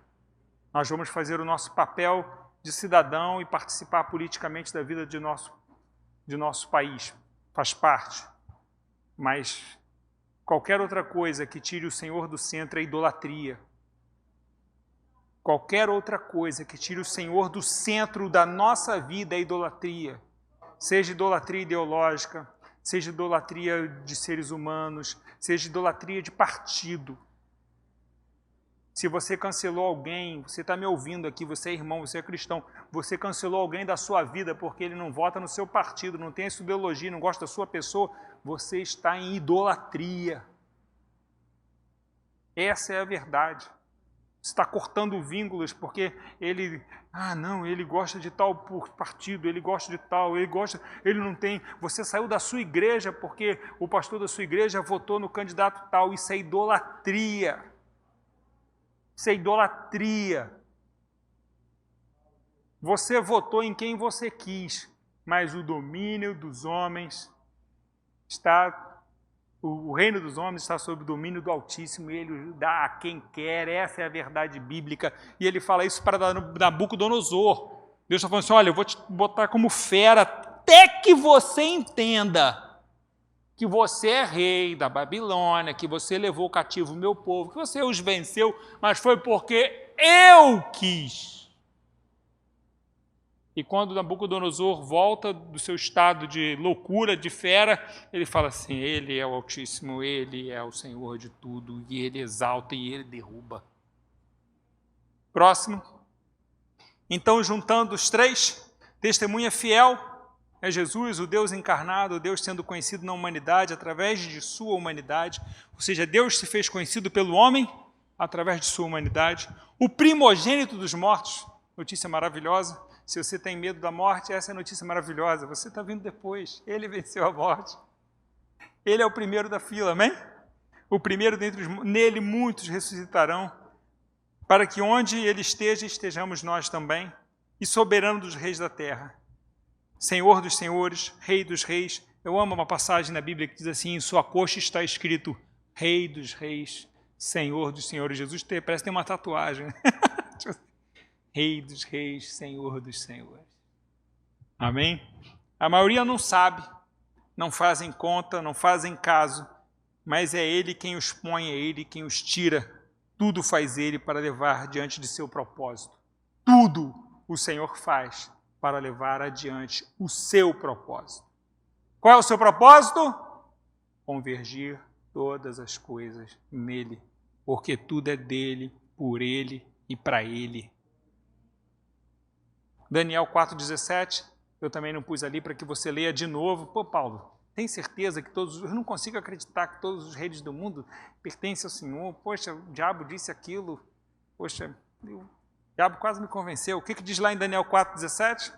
Nós vamos fazer o nosso papel de cidadão e participar politicamente da vida de nosso país. Faz parte. Mas qualquer outra coisa que tire o Senhor do centro é idolatria. Qualquer outra coisa que tire o Senhor do centro da nossa vida é idolatria. Seja idolatria ideológica, seja idolatria de seres humanos, seja idolatria de partido. Se você cancelou alguém, você está me ouvindo aqui, você é irmão, você é cristão, você cancelou alguém da sua vida porque ele não vota no seu partido, não tem essa ideologia, não gosta da sua pessoa, você está em idolatria. Essa é a verdade. Você está cortando vínculos porque ele gosta de tal partido, ele gosta de tal, ele não tem. Você saiu da sua igreja porque o pastor da sua igreja votou no candidato tal. Isso é idolatria. Isso é idolatria. Você votou em quem você quis, mas o domínio dos homens está... O reino dos homens está sob o domínio do Altíssimo e ele dá a quem quer, essa é a verdade bíblica. E ele fala isso para Nabucodonosor. Deus está falando assim, olha, eu vou te botar como fera até que você entenda que você é rei da Babilônia, que você levou cativo o meu povo, que você os venceu, mas foi porque eu quis. E quando Nabucodonosor volta do seu estado de loucura, de fera, ele fala assim, ele é o Altíssimo, ele é o Senhor de tudo, e ele exalta e ele derruba. Próximo. Então, juntando os três, testemunha fiel é Jesus, o Deus encarnado, o Deus sendo conhecido na humanidade através de sua humanidade, ou seja, Deus se fez conhecido pelo homem através de sua humanidade. O primogênito dos mortos, notícia maravilhosa, Se você tem medo da morte, essa é a notícia maravilhosa. Você está vindo depois. Ele venceu a morte. Ele é o primeiro da fila, amém? O primeiro dentre os... Nele muitos ressuscitarão, para que onde ele esteja, estejamos nós também, e soberano dos reis da terra, Senhor dos senhores, Rei dos reis. Eu amo uma passagem na Bíblia que diz assim, em sua coxa está escrito, Rei dos reis, Senhor dos senhores. Jesus parece que tem uma tatuagem. Rei dos reis, Senhor dos senhores. Amém? A maioria não sabe, não fazem conta, não fazem caso, mas é Ele quem os põe, é Ele quem os tira. Tudo faz Ele para levar diante de seu propósito. Tudo o Senhor faz para levar adiante o seu propósito. Qual é o seu propósito? Convergir todas as coisas nele, porque tudo é dele, por ele e para ele. Daniel 4,17, eu também não pus ali para que você leia de novo. Pô, Paulo, tem certeza que todos... Eu não consigo acreditar que todos os reis do mundo pertencem ao Senhor. Poxa, o diabo disse aquilo. Poxa, o diabo quase me convenceu. O que diz lá em Daniel 4,17?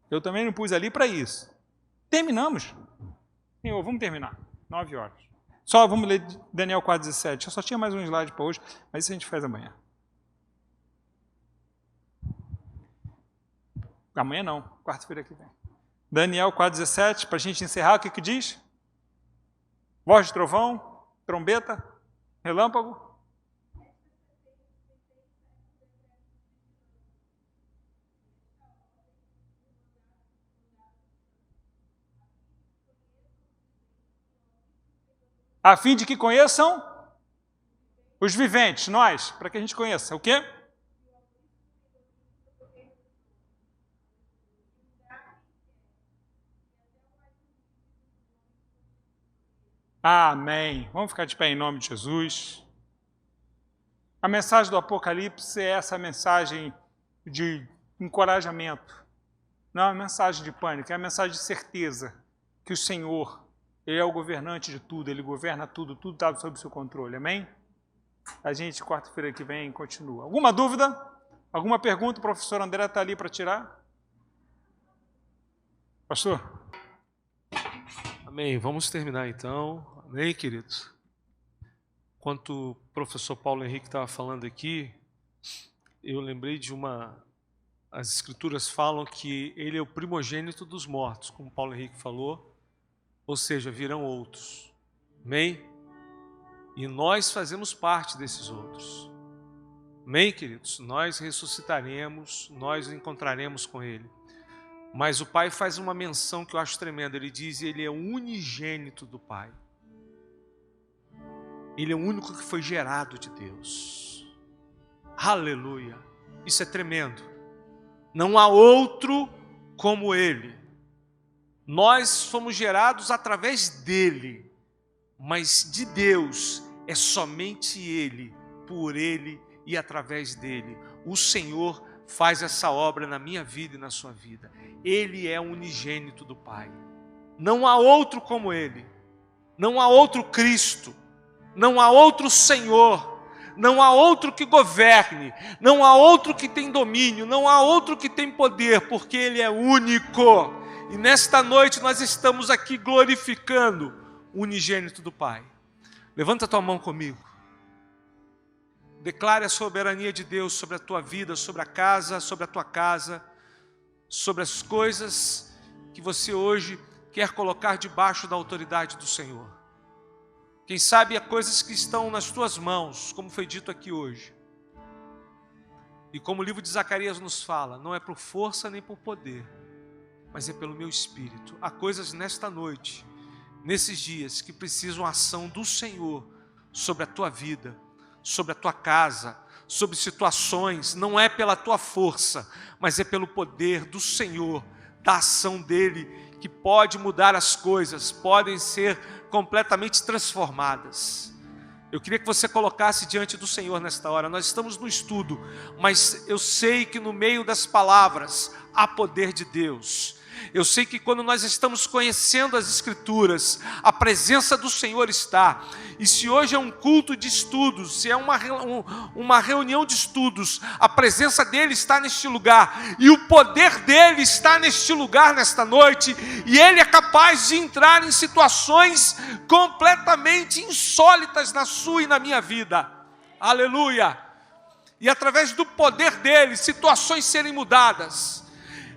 Eu também não pus ali para isso. Terminamos. Senhor, vamos terminar. 9 horas. Só vamos ler Daniel 4,17. Eu só tinha mais um slide para hoje, mas isso a gente faz amanhã. Amanhã não, quarta-feira que vem. Daniel 4,17, para a gente encerrar, o que diz? Voz de trovão, trombeta, relâmpago. A fim de que conheçam os viventes, nós, para que a gente conheça. O quê? Amém. Vamos ficar de pé em nome de Jesus. A mensagem do Apocalipse é essa mensagem de encorajamento. Não é uma mensagem de pânico, é uma mensagem de certeza que o Senhor, Ele é o governante de tudo, Ele governa tudo, tudo está sob seu controle. Amém? A gente, quarta-feira que vem, continua. Alguma dúvida? Alguma pergunta? O professor André está ali para tirar? Pastor? Amém. Vamos terminar então. Amém, queridos? Enquanto o professor Paulo Henrique estava falando aqui, eu lembrei de as escrituras falam que ele é o primogênito dos mortos, como Paulo Henrique falou, ou seja, virão outros. Amém? E nós fazemos parte desses outros. Amém, queridos? Nós ressuscitaremos, nós encontraremos com ele. Mas o Pai faz uma menção que eu acho tremenda. Ele diz, ele é o unigênito do Pai. Ele é o único que foi gerado de Deus. Aleluia! Isso é tremendo. Não há outro como Ele. Nós fomos gerados através dEle, mas de Deus é somente Ele, por Ele e através dEle. O Senhor faz essa obra na minha vida e na sua vida. Ele é o unigênito do Pai. Não há outro como Ele. Não há outro Cristo. Não há outro Senhor, não há outro que governe, não há outro que tem domínio, não há outro que tem poder, porque Ele é único. E nesta noite nós estamos aqui glorificando o unigênito do Pai. Levanta a tua mão comigo. Declare a soberania de Deus sobre a tua vida, sobre a casa, sobre a tua casa, sobre as coisas que você hoje quer colocar debaixo da autoridade do Senhor. Quem sabe há coisas que estão nas tuas mãos, como foi dito aqui hoje. E como o livro de Zacarias nos fala, não é por força nem por poder, mas é pelo meu Espírito. Há coisas nesta noite, nesses dias, que precisam ação do Senhor sobre a tua vida, sobre a tua casa, sobre situações. Não é pela tua força, mas é pelo poder do Senhor, da ação dEle, que pode mudar as coisas, podem ser completamente transformadas. Eu queria que você colocasse diante do Senhor nesta hora. Nós estamos no estudo, mas eu sei que no meio das palavras há poder de Deus. Eu sei que quando nós estamos conhecendo as Escrituras, a presença do Senhor está. E se hoje é um culto de estudos, se é uma reunião de estudos, a presença dEle está neste lugar. E o poder dEle está neste lugar, nesta noite. E Ele é capaz de entrar em situações completamente insólitas na sua e na minha vida. Aleluia! E através do poder dEle, situações serem mudadas.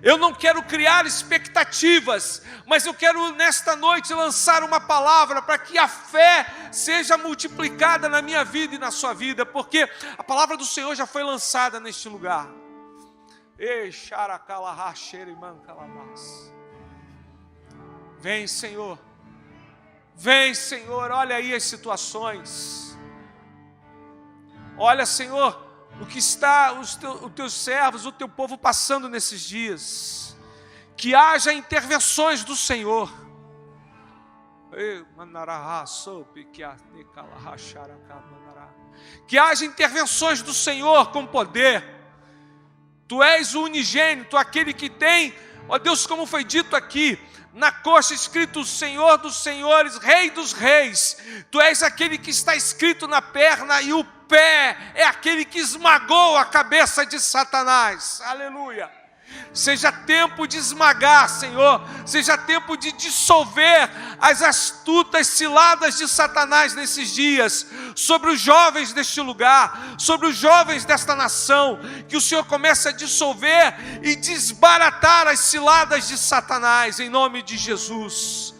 Eu não quero criar expectativas, mas eu quero nesta noite lançar uma palavra para que a fé seja multiplicada na minha vida e na sua vida, porque a palavra do Senhor já foi lançada neste lugar. Vem, Senhor. Vem, Senhor, olha aí as situações. Olha, Senhor, o que está os teus servos, o teu povo passando nesses dias. Que haja intervenções do Senhor. Que haja intervenções do Senhor com poder. Tu és o unigênito, aquele que tem, ó Deus, como foi dito aqui, na coxa escrito Senhor dos senhores, Rei dos reis. Tu és aquele que está escrito na perna, e o pé é aquele que esmagou a cabeça de Satanás. Aleluia. Seja tempo de esmagar, Senhor. Seja tempo de dissolver as astutas ciladas de Satanás nesses dias, sobre os jovens deste lugar, sobre os jovens desta nação. Que o Senhor comece a dissolver e desbaratar as ciladas de Satanás, em nome de Jesus.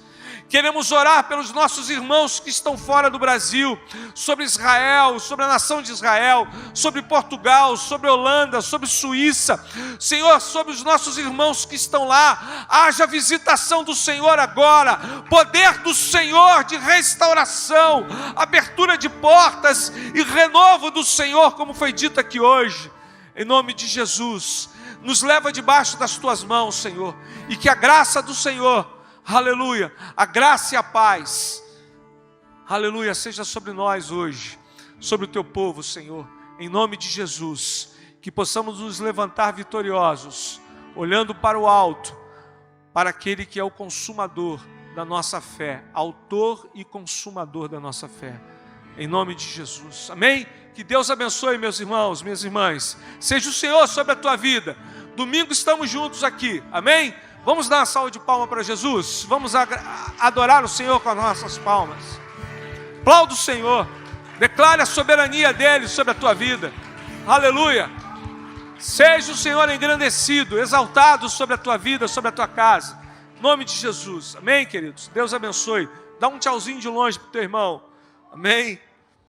Queremos orar pelos nossos irmãos que estão fora do Brasil, sobre Israel, sobre a nação de Israel, sobre Portugal, sobre Holanda, sobre Suíça. Senhor, sobre os nossos irmãos que estão lá, haja visitação do Senhor agora, poder do Senhor de restauração, abertura de portas e renovo do Senhor, como foi dito aqui hoje. Em nome de Jesus, nos leva debaixo das tuas mãos, Senhor, e que a graça do Senhor, aleluia, a graça e a paz, aleluia, seja sobre nós hoje, sobre o teu povo, Senhor, em nome de Jesus, que possamos nos levantar vitoriosos, olhando para o alto, para aquele que é o consumador da nossa fé, autor e consumador da nossa fé, em nome de Jesus, amém? Que Deus abençoe, meus irmãos, minhas irmãs, seja o Senhor sobre a tua vida. Domingo estamos juntos aqui, amém? Vamos dar uma salva de palmas para Jesus? Vamos adorar o Senhor com as nossas palmas. Aplauda o Senhor. Declare a soberania dEle sobre a tua vida. Aleluia. Seja o Senhor engrandecido, exaltado sobre a tua vida, sobre a tua casa. Em nome de Jesus. Amém, queridos? Deus abençoe. Dá um tchauzinho de longe para o teu irmão. Amém.